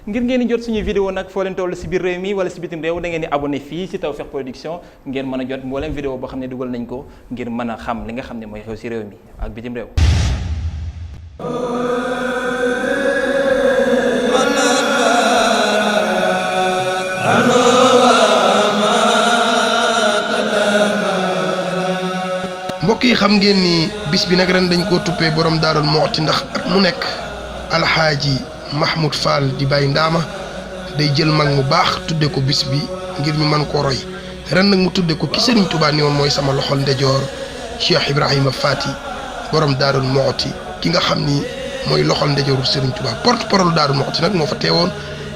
ngir ngeen di jot suñuy vidéo nag foo leen toll si biir réew mi wala si bitim réew da ngeen di abonné fii si Tawfekh Production ngeen mën a jot mbooleem vidéo boo xam ne dugal nañ ko ngir mën a xam li nga xam ne mooy xew si réew mi ak bitim réew. mbokk yi xam ngeen ni bis bi nag ren dañ koo tuppee borom Daarul Muxti ndax at mu nekk alxaaji Mahmoud Fall di Baye Ndaama day jël mag mu baax tudde ko bis bi ngir ñu mën koo roy ren nag mu tudde ko ki Serigne Touba ni woon mooy sama loxol ndejoor Cheikh Ibrahima Fati borom Daarul Muxti ki nga xam ni mooy loxol ndejooru Serigne Touba porte-parole Daarul Muxti nag moo fa teewoon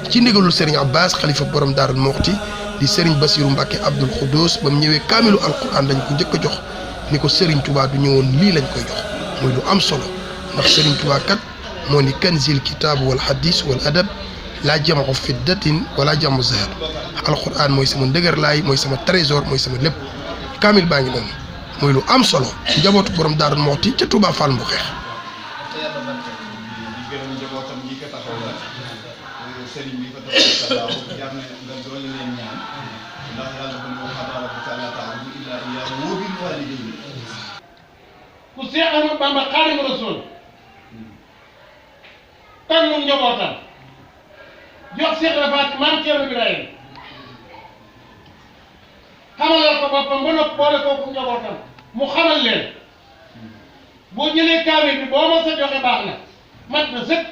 ci ndigalul Serigne Abbas xalifa borom Daarul Muxti di Serigne Bassirou Mbacké Abdoul Khoudous ba mu ñëwee kaamilu alquran lañ ko njëkk a jox ni ko Serigne Touba du ñëwoon lii lañ koy jox muy lu am solo ndax Serigne Touba kat moo ni kanzil kitaabu wal hadis wal adab laa jamu fiddatin wala jamu zahab alquran mooy sama ndëgër laay mooy sama trésor mooy sama lépp kaamil baa ngi noonu muy lu am solo njabootu borom Daarul Muxti ca Touba Fall mu xeex. ku Seex Ahmadu Bamba Xaadimu Rasuul tànnu njabootam jox Seex Rafaat Maam Cerno Birahim xamalal ko boppam ba noppi boole kooku njabootam mu xamal leen boo jëlee kaamil bi boo ma sa joxe baax na mat na sëkk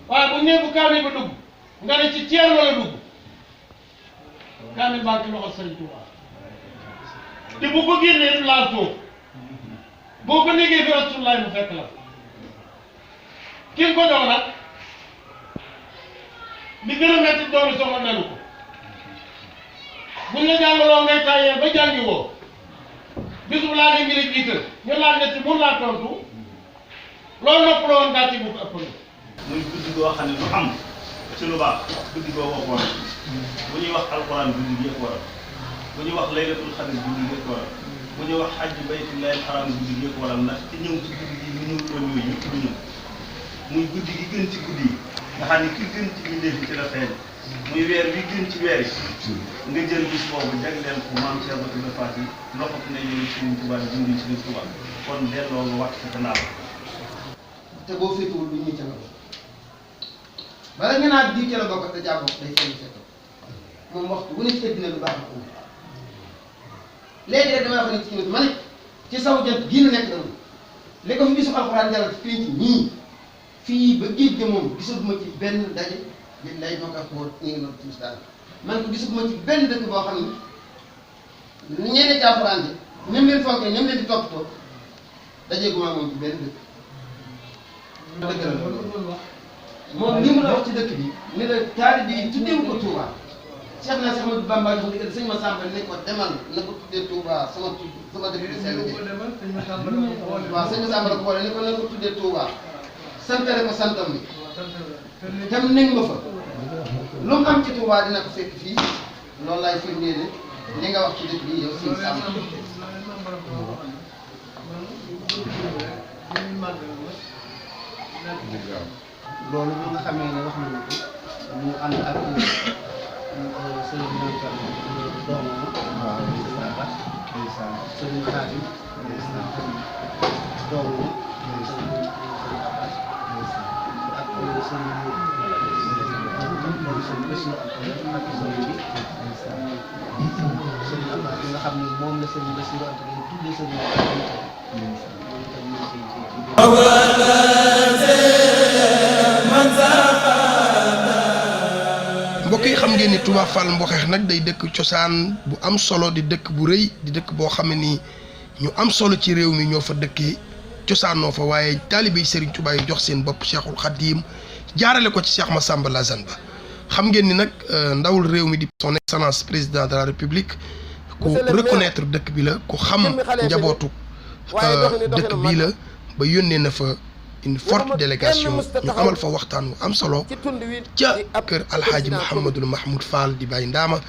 waaye bu ñëwee bu kaamil ba dugg nga ne ci ceer wala dugg kaamil baa ngi ci loxo Sëriñ Tuubaa te bu ko génnee du laal suuf boo ko liggéey fi Rasulullaay mu fekk la ki nga ko jox nag li gën a metti doomi soxla dalu ko buñ la jàngaloo ngay tàyyee ba jàngi woo bis bu laa ngi la jiital ñu laaj ne ci mun laa tontu loolu nopp la woon gàcce bu ko ëpp muy guddi goo xam ne lu am ci lu baax guddi goo ko waral bu ñuy wax alxuraan guddi gi yëpp waral bu ñuy wax laylatul xadr guddi gi yëpp waral bu ñuy wax hajj baytullaahil haraam guddi gi yëpp waral ndax ci ñëw ci guddi gi ñu ñëw doon yooyu yëpp du ñëw muy guddi gi gën ci guddi yi nga xam ne ki gën ci bindéef yi ci la feeñ muy weer wi gën ci weer yi nga jël bis boobu jagleel ko maam Cheikh Bassirou Faty loxo ne yow Serigne Touba dindi Serigne Touba kon delloo nga wax ci gannaaw te boo féetewul du ñuy ca la bokk bala nga naa diw ca la bokk te jaa bokk day feeñ fekk moom waxtu wu ne ci dina lu baax la ko léegi rek damay wax ne ci nit ma ne ci saw jant gii nu nekk dama li ko fi bisu alxuraan jaral ci pénc ñii fii ba géej gi moom gisaguma ci benn daje bi lay moo ko xool ñu ngi noonu ci daal man ko gisaguma ci benn dëkk boo xam ne ñeneen ci alxuraan ji ñoom leen fonkee ñoom leen di toppatoo dajeeguma moom ci benn dëkk. dëgg la moom li mu la wax ci dëkk bi ni la taalibe yi tuddeewu ko Touba Cheikh naa Cheikh Ahmadou Bamba jox ndigal sëñ Massamba ne ko demal na ko tuddee Touba sama dëkk bi sell bi waaw sëñ Massamba la ko boole ne ko na ko tuddee Touba santale ko santam bi tam nañ ma fa lu mu am ci Touba dina ko fekk fii loolu laay firndee li nga wax ci dëkk bi yow sëñ Samba loolu bi nga xamee ne wax nañu ko ñu ànd ak sëriñ doomam sëriñ Xaadim doomam ak sëriñ Abbas bi nga xam ne moom la sëriñ Bassirou Anta Diop tuddee sëriñ mbokk yi xam ngeen ni Touba Fall Mboxeex nag day dëkk cosaan bu am solo di dëkk bu rëy di dëkk boo xam ne nii ñu am solo ci réew mi ñoo fa dëkkee cosaanoo fa waaye taalibe Serigne Touba yi jox seen bopp Cheikhul Khadim jaarale ko ci Cheikh Massamba Lazane Ba xam ngeen ni nag ndawul réew mi di son excellence président de la république ku reconnaître dëkk bi la ku xam njabootu dëkk bii la ba yónnee na fa une forte délégation ñu amal fa waxtaan wu am solo ca kër alxaaji Mouhamadul Mahmoud Fall di Baye Ndaama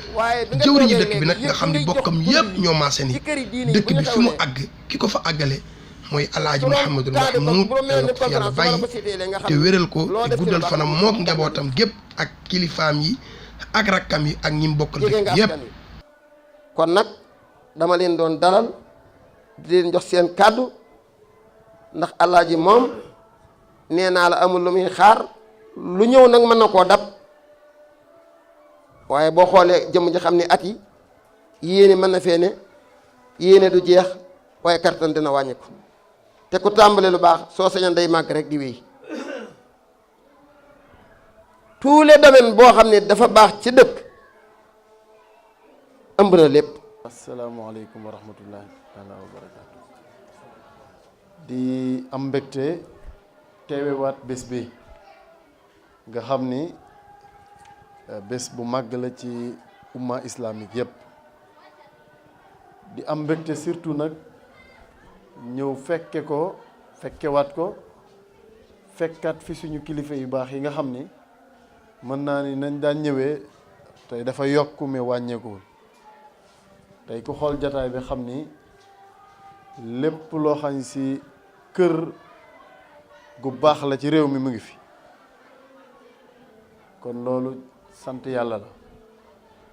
jëwriñu dëkk bi nag nga xam ni bokkam yëpp ñoo maase ni dëkk bi fi mu àgg ki ko fa àggale mooy alaaji Mouhamadul Mahmoud yàlla na ko fi yàlla bàyyi te wéral ko te guddal fanam mook njabootam gépp ak kilifaam yi ak rakkam yi ak ñim bokkal dëkk yépp kon nag dama leen doon dalal di leen jox seen kàddu ndax alaaji moom nee naa la amul lu muy xaar lu ñëw nag mën na koo dab waaye boo xoolee jëmm ji xam ne at yi yéene mën na fee ne yéene du jeex waaye kartan dina wàññiku te ku tàmbale lu baax soo sañoon day màgg rek di wéy tous les domaines boo xam ne dafa baax ci dëkk ëmb na lépp. asalaamaaleykum wa rahmatullahi taala wa barakaatu. di am mbégte teewewaat bés bi nga xam ni bés bu màgg la ci umma islamique yépp di am mbégte surtout nag ñëw fekkewaat ko fekkat fi suñu kilifa yu baax yi nga xam ni mën naa ni nañ daan ñëwee tey dafa yokk mais wàññeekuwul tey ku xool jataay bi xam ni lépp loo xam si kër gu baax la ci réew mi mu ngi fi kon loolu sant yàlla la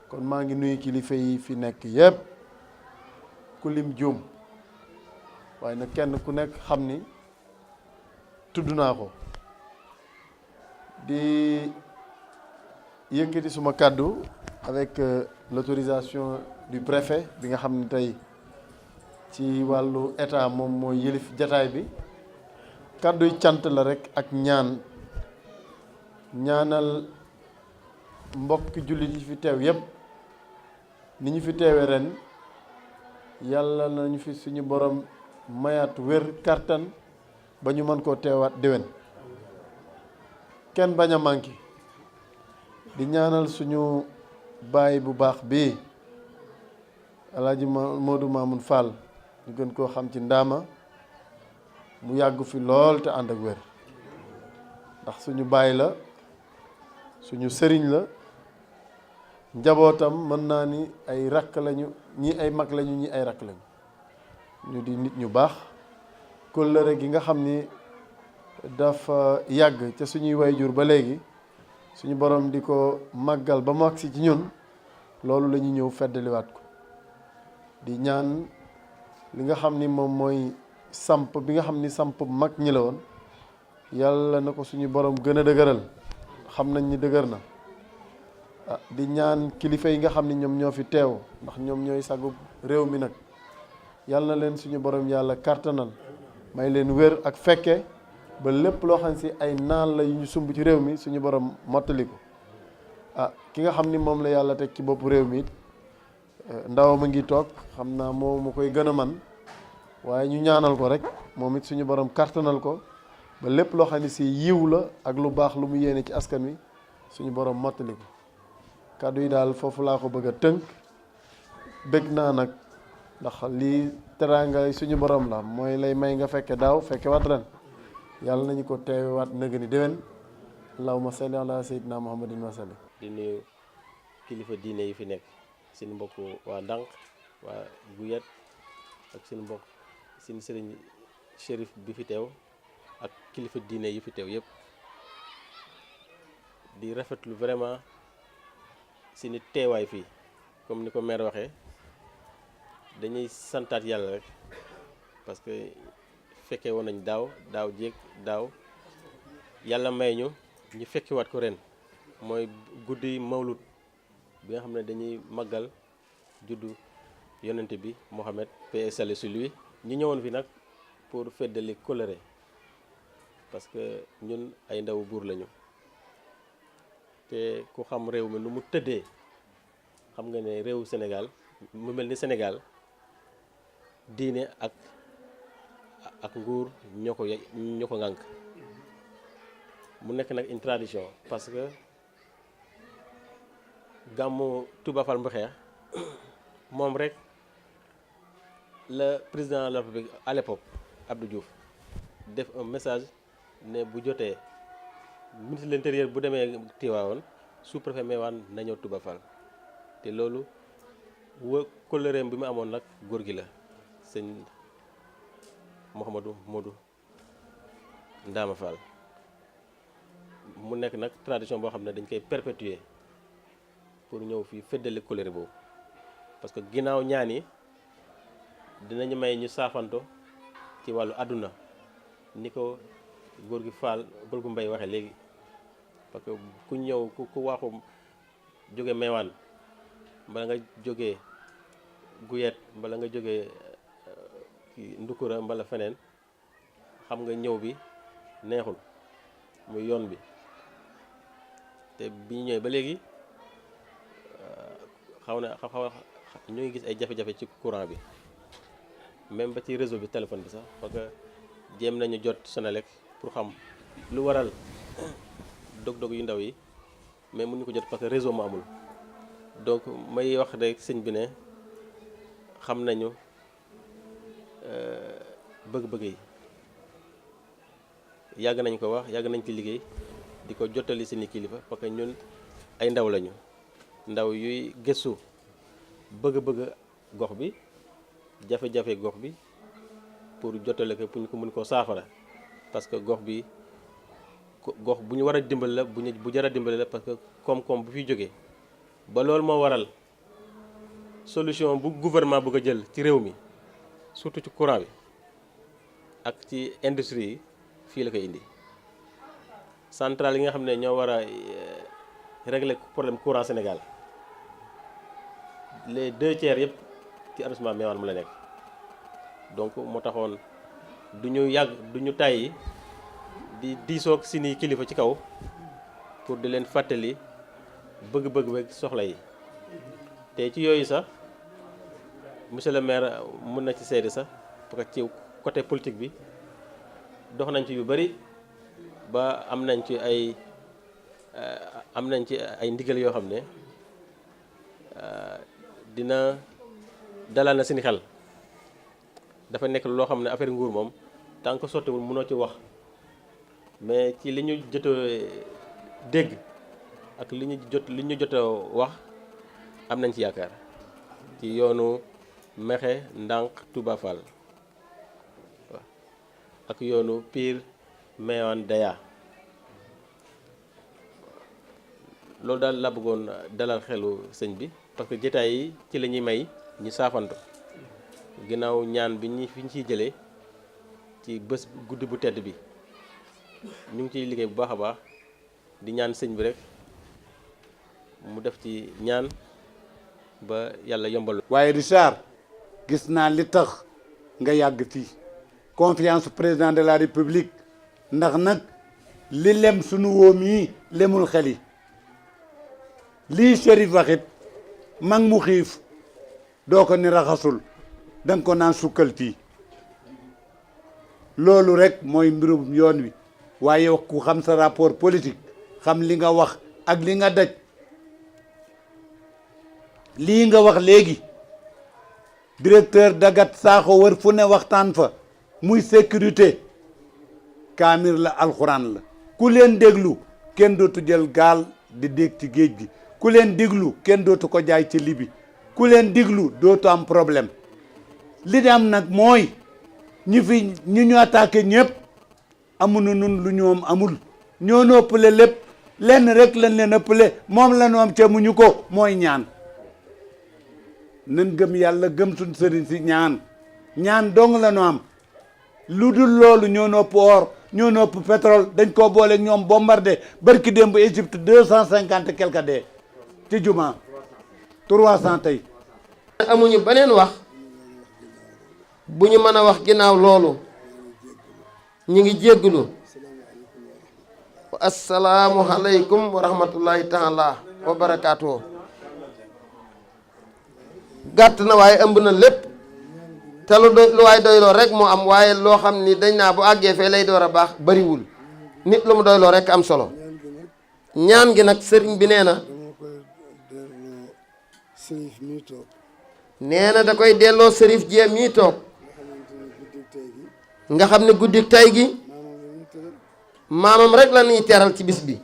kon maa ngi nuyu kilifa yi fi nekk yépp ku lim juum waaye nag kenn ku nekk xam ni tudd naa ko di yëkkati suma kàddu avec l'autorisation du préfet bi nga xam ne tey ci wàllu état moom mooy yëlif jataay bi kàdduy cant la rek ak ñaanal mbokki jullit yi fi teew yépp ni ñu fi teewee ren yàlla nañu fi suñu borom mayaat wér kàttan ba ñu mën koo teewaat déwén kenn bañ a manqué di ñaanal suñu baay bu baax bii alaaji Modou Mamoun Fall ñu gën koo xam ci ndaama mu yàgg fi lool te ànd ak wér ndax suñu baay la suñu sëriñ la njabootam mën naa ni ay rakk lañu ñi ay mag lañu ñi ay rakk lañu ñu di nit ñu baax kóllëre gi nga xam ni dafa yàgg ca suñuy wayjur ba léegi suñu borom di ko màggal ba mu agsi ci ñun loolu la ñu ñëw feddaliwaat ko di ñaan li nga xam ni moom mooy samp bi nga xam ni samp mag ñi la woon yàlla na ko suñu borom gën a dëgëral xam nañ ni dëgër na di ñaan kilifa yi nga xam ni ñoom ñoo fi teew ndax ñoom ñooy sagu réew mi nag yàlla na leen suñu borom yàlla kàttanal may leen wér ak fekke ba lépp loo xam si ay naan la yu ñu sumb ci réew mi suñu borom mottali ko ki nga xam ni moom la yàlla teg ci bopp réew mi it ndawam a ngi toog xam naa moo ma koy gën a man waaye ñu ñaanal ko rek moom it suñu borom kàttanal ko ba lépp loo xam ne si yiw la ak lu baax lu mu yéene ci askan wi suñu borom mottali ko kàddu yi daal foofu laa ko bëgg a tënk bëgg naa nag ndax lii teraanga suñu borom la mooy lay may nga fekke daaw fekke wat ren yàlla nañu ko teewaat nëgë ni déwén allahumma salli ala sayyidina muhammadin wa sallim. di nuyu kilifa diine yi fi nekk seen mbokk waa Ndànk waa Guyat ak seen mbokk seen sëriñ shérif bi fi teew ak kilifa diine yi fi teew yépp di rafetlu vraiment seeni teewaay fii comme ni ko maire waxee dañuy santaat yàlla rek parce que fekkee woon nañ daaw jéeg daaw yàlla may ñu fekkewaat ko ren mooy guddi mawlud bi nga xam ne dañuy màggal juddu yonente bi Mohamed paix et salut sur lui ñu ñëwoon fi nag pour feddali kóllëre parce que ñun ay ndawu buur lañu te ku xam réew mi nu mu tëddee xam nga ne réewu Sénégal mu mel ni Sénégal diine ak nguur ñoo ko ŋànk mu nekk nag une tradition parce que gàmmu Touba Fall Mbuxeex moom rek le président de la République à l'époque Abdou Diouf def un message ne bu jotee ministre de l'intérieur bu demee Tiwaawoon sous-préfet Meewaan na ñëw Touba Fall te loolu kóllëreem bi mu amoon nag góor gi la sëñ Mouhamadou Modou Ndama Fall mu nekk nag tradition boo xam ne dañ koy perpétuer pour ñëw fii feddali kóllëre boobu parce que ginnaaw ñaan yi dinañu may ñu saafanto ci wàllu àdduna ni ko góor gi Fall góor gu Mbay waxee léegi parce que ku ñëw ku waaxu jóge Meewaan mbala nga jógee Guyet mbala nga jógee Ndukura mbala feneen xam nga ñëw bi neexul muy yoon bi te bi ñu ñëwee ba léegi xaw ñu ngi gis ay jafe-jafe ci courant bi même ba ci réseau bi téléphone bi sax parce que jéem nañu jot Senelec pour xam lu waral dog-dog yu ndaw yi mais mënuñu ko jot parce que réseau mu amul donc may wax rek sëñ bi ne xam nañu bëgg-bëgg yi yàgg nañ ko wax yàgg nañ ci liggéey di ko jottali seeni kilifa parce que ñun ay ndaw lañu ndaw yuy gëstu bëgg-bëgg gox bi jafe-jafe gox bi pour jottale ko pour ñu ko mën koo saafara parce que gox bi gox bu ñu war a dimbali la bu jar a dimbali la parce que koom-koom bu fiy jógee ba loolu moo waral solution bu gouvernement bëgg a jël ci réew mi surtout ci courant bi ak ci industrie yi fii la koy indi centrale yi nga xam ne ñoo war a régler problème courant Sénégal les 2/3 yëpp ci arrondissement Méouane mu la nekk donc moo taxoon du ñu tàyyi di diisoog seeni kilifa ci kaw pour di leen fàttali bëgg-bëgg beeg soxla yi te ci yooyu sax monsieur le maire mën na ci seede sax parce que ci côté politique bi dox nañ ci yu bari ba am nañ ci ay ndigal yoo xam ne dina dalal na seen xel dafa nekk loo xam ne affaire nguur moom tant que sottiwul mënoo ci wax mais ci li ñu jot a dégg ak li ñu jot a wax am nañ ci yaakaar ci yoonu Mexe Ndànk Touba Fall waaw ak yoonu Pire Méouane Daya loolu daal la bëggoon dalal xelu sëñ bi parce que jotaay yi ci la ñuy may ñu saafanto ginnaaw ñaan bi fi ñu ciy jëlee ci bés guddi bu tedd bi ñu ngi ciy liggéey bu baax a baax di ñaan sëñ bi rek mu def ci ñaan ba yàlla yombal. waaye Richard gis naa li tax nga yàgg fii confiance président de la république ndax nag li lem sunu wóom yi lemul xel yi lii Chérif waxit mag mu xiif doo ko ni raxasul danga ko naan sukkal fii loolu rek mooy mbirum yoon wi waaye ku xam sa rapport politique xam li nga wax ak li nga daj lii nga wax léegi directeur Dagat Sakho wër fu ne waxtaan fa muy sécurité kaamir la alxuraan la ku leen déglu kenn dootu jël gaal di dégg ci géej gi ku leen déglu kenn dootu ko jaay ci libi ku leen déglu dootu am problème li di am nag mooy ñi ñu attaqué ñëpp amuñu nun lu ñoom amul ñoo nu ëppale lépp lenn rek lañ leen ëppale moom la ñu am ca muñu ko mooy ñaan nan gëm yàlla gëm suñ sëriñ si ñaan dong la ñu am lu dul loolu ñoo nu ëpp or ñoo nu ëpp pétrole dañ koo boole ñoom bombardé barki démb Égypte 250 quelque dee ci juma 300 tey amuñu beneen wax bu ñu mën a wax ginnaaw loolu ñu ngi jégglu assalaamu aleykum wa rahmatullahi taala wa barakaatu. gàtt na waaye ëmb na lépp te lu waay doyloo rek moo am waaye loo xam ni dañ naa bu àggee fee lay door a baax bariwul nit lu mu doyloo rek am solo ñaan gi nag sëriñ bi nee na da koy delloo sërif jéem mii toog nga xam ne guddik tay gi maamam rek la ñuy teral ci bis bi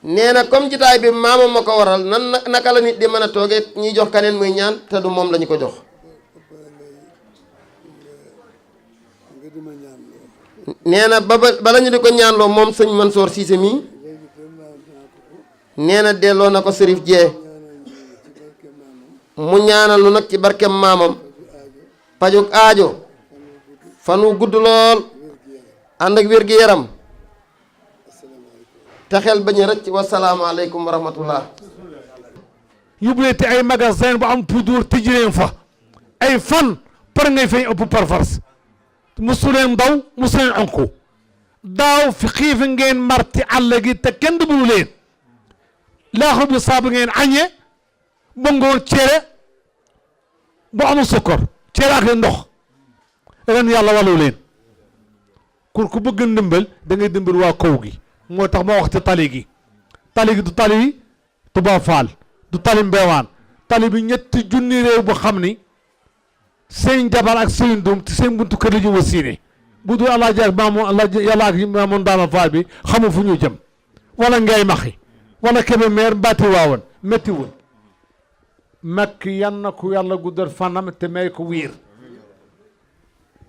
nee na comme jitaay bi maamam ma ko waral naka la nit di mën a toogee ñuy jox kaneen muy ñaan te du moom lañu ko jox. nee na bala ñu di ko ñaanloo moom sëñ Mansour Cissé mii nee na delloo na ko Sërif Jee mu ñaanal nu nag ci barkem maamam pajuk aajo fan wu gudd lool ànd ak wér-gi-yaram te xel bañ a rëcc wasalaamaaleykum wa rahmatullah. yóbbuleete ay magasin bu am puudar tijji leen fa ay fan par ngay fay ëpp par force musu leen daw musu leen onku daaw fi xiif ngeen marti àll gi te kenn du bulu leen laaxu bi saabu ngeen añee ba ngoon cere bu amul sukkar cere ak ndox ren yàlla wàllu leen kur ku bëgg ndimbal da ngay dimbal waa kaw gi moo tax ma wax ci tali gi du tali Touba Fall du tali Mbewaan tali bi ñetti junni réew bu xam ni seen jabar ak seen doom ci seen buntu kër la ñu wasiine bu dul alaaji ak maamoon alaaji yàlla ak maamoon daama Fall bi xamul fu ñu jëm wala ngay maxi wala kebe meer mbaati waawoon métti wul makki yan na ko yàlla guddal fanam te may ko wiir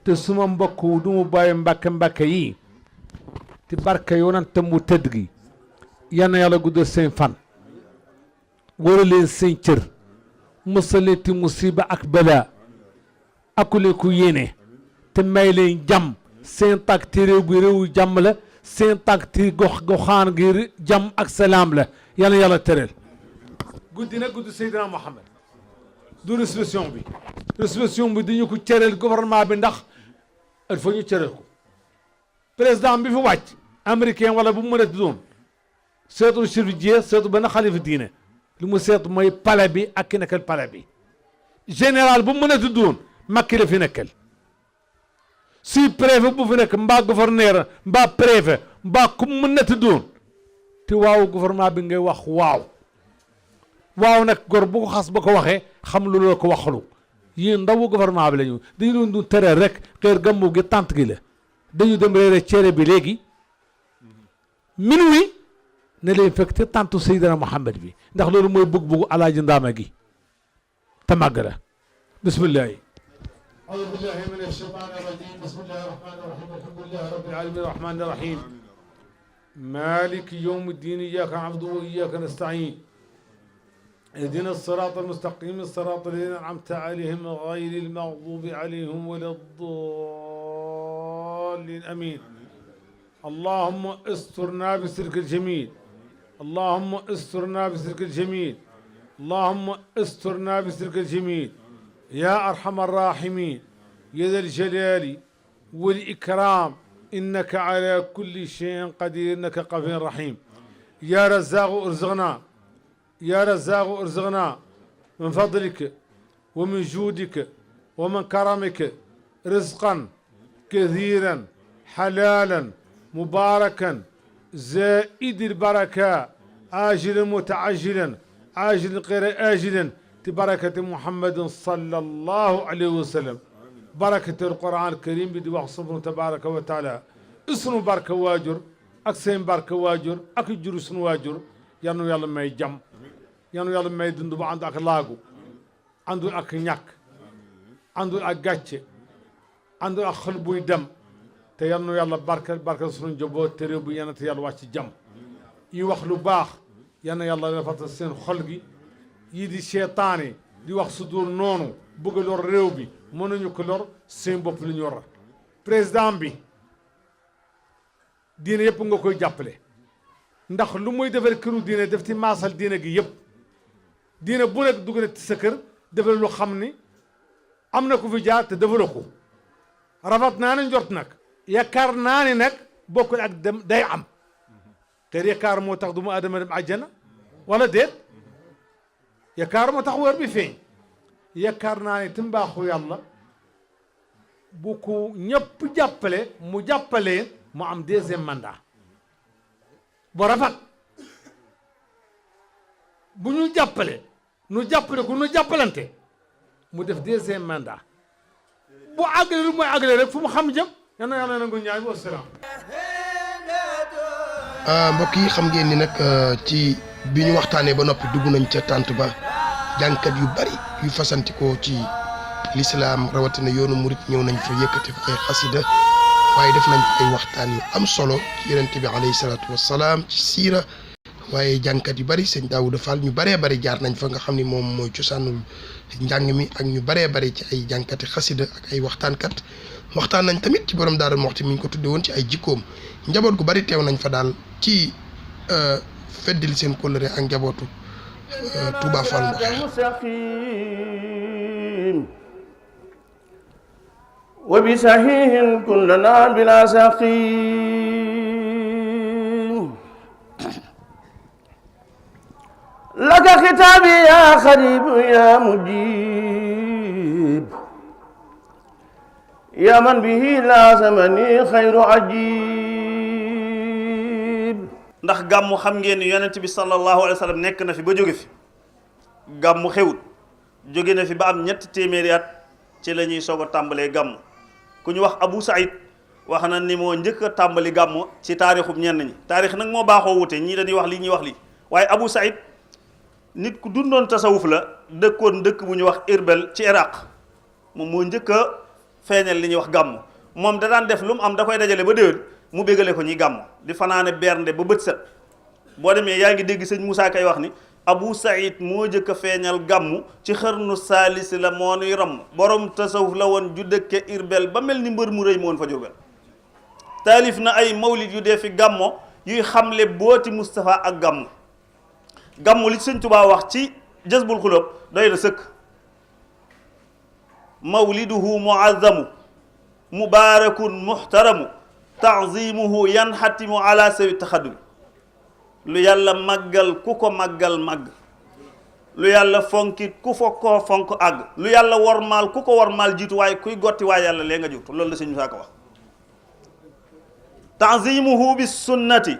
te suma mbokk du mu bàyyi mbàkke yi te barke yonante mu tëdd gi yan na yàlla guddal seen fan wara leen seen cër musaleeti musiba ak bala akule ku yéene te may leen jàmm seen tànk ti réew bi réewu jàmm la seen tànk ti goxaan gi jàmm ak salaam la yal na yàlla tëral guddi nag guddi Seydina Mohamed du résolution bi dañu ko cëral gouvernement bi ndax il faut ñu cëral ko président bi fi wàcc américain wala bu mu mën a doon seetu chirurgien seetu benn xalifa diine li mu seetu mooy palais bi ak ki nekkal palais bi général bu mu mën a doon Macky la fi nekkal si préfet bu fi nekk mbaa gouverneur mbaa préfet mbaa ku mu mën a doon te waaw gouvernement bi ngay wax waaw nag gor bu ko xas ba ko waxee xam lu la ko waxalu yéen ndawu gouvernement bi la ñu dañu doon du tere rek xeer gàmmu gi tant gi la dañu dem reere cere bi léegi minuit ne leen fekk te tantu Seydina Mohamed bi ndax loolu mooy bëgg-bëggu alaaji ndaama gi te màgg la bismillah أعوذ بالله من الشيطان الرجيم بسم الله الرحمن الرحيم الحمد لله رب العالمين الرحمن الرحيم مالك يوم الدين إياك نعبد وإياك نستعين اهدنا الصراط المستقيم الصراط الذين أنعمت عليهم غير المغضوب عليهم ولا الضالين آمين اللهم استرنا بسترك الجميل اللهم استرنا بسترك الجميل اللهم استرنا بسترك الجميل يا أرحم الراحمين يا ذا الجلال والإكرام إنك على كل شيء قدير إنك غفور رحيم يا رزاق ارزقنا يا رزاق ارزقنا من فضلك ومن جودك ومن كرمك رزقا كثيرا حلالا مباركا زائد البركة آجلا متعجلا عاجلا غير آجلا بركة محمد صلى الله عليه وسلم بركة القرآن الكريم بدي وصفه تبارك وتعالى اسم بركة واجر أكسين بركة واجر أكجر اسم واجر يانو يالا ما يجم يانو يالا ما يدندو عنده أكلاغو عنده أكنياك عنده أكاتش عنده أخلبو يدم تيانو يالا بركة سنون جبوت تريبو يانا تيالا واتش جم يوخلو باخ يانا يالا لفت السين خلقي yii di seytaane di wax su dul noonu bëgg lor réew bi mënuñu ko lor seen bopp li ñu war président bi diine yëpp nga koy jàppale ndax lu muy defal këru diine def ci maasal diine gi yëpp diine bu nekk dugg na ci sa kër defal lu xam ni am na ku fi jaar te defaloo ko rafet naa ne njort nag yaakaar naa ne nag bokkul ak dem day am te yaakaar moo tax du mu adama dem àjjana wala déet yaakaar moo tax weer bi feeñ yaakaar naa ne timbaaxu yàlla bu ko ñëpp jàppale mu jàppalee mu am deuxième mandat bu rafet bu ñu jàppale nu jàppale ku nu jàppalante mu def deuxième mandat bu àggale lu mooy àggale rek fu mu xam jëm yal na yàlla nangu ñaay wa salaam mbokk yi xam ngeen ni nag ci bi ñu waxtaanee ba noppi dugg nañ ca tànt ba jàngkat yu bari yu fasantikoo ci lislaam rawatina yoonu murit ñëw nañ fa yëkkati fa ay xasida waaye def nañ fa ay waxtaan yu am solo ci yonent bi alayhi salaatu wassalaam ci siira waaye jàngkat yu bari sëñ Daawuda Fall ñu baree bari jaar nañ fa nga xam ni moom mooy cosaanul njàng mi ak ñu baree bari ci ay jàngkati xasida ak ay waxtaankat waxtaan nañ tamit ci borom Daaru Muxti mi ñu ko tudde woon ci ay jikkoom njaboot gu bari teew nañ fa daal ci feddil seen kóllëre ak njabootu Touba Fall wa bi sahihin kullana bila saqim laka xitaabi ya xarib ya mujib ya man bihi laasamani xayru ajib. ndax gàmmu xam ngeen ni yonent bi sallallahu alayhi wa sallam nekk na fi ba jóge fi gàmmu xewut jóge na fi ba am ñetti téeméeri at ci la ñuy soog a tàmbalee gàmmu. ku ñu wax Abu Saïd wax na ni moo njëkk a tàmbali gàmmu ci taarixub ñenn ñi taarix nag moo baaxoo wute ñii dañuy wax lii ñuy wax lii waaye Abu Saïd nit ku dundoon tasawuf la dëkkoon dëkk bu ñu wax Irbel ci Iraq moom moo njëkk a feeñal li ñuy wax gàmmu moom da daan def lu mu am da koy dajale ba déwén mu bégale ko ñuy gàmmu di fanaane bernde ba bët set boo demee yaa ngi dégg sëñ Moussa Kay wax ni Abu Saïd moo jëkk a feeñal gàmmu ci xarnu saalis la moo nuy ram borom tasawuf la woon ju dëkke Irbel ba mel ni mbër mu rëy moon fa Jurbel taalif na ay mawlid yu dee fi gàmmo yuy xamle booti Moustapha ak gàmmu gàmmu li sëñ Tuubaa wax ci Jazbul Xuloob doy na sëkk mawliduhu muazzamu mubaarakun muhtaramu ta'zimuhu yanxatimu ala sawi taxaddumi lu yàlla màggal ku ko màggal màgg lu yàlla fonkit ku fa ko fonk àgg lu yàlla wormaal ku ko wormaal jiitu waaye kuy gotti waaye yàlla lee nga jiitu loolu la sëñ Musaa Ka wax ta'zimuhu bis sunnati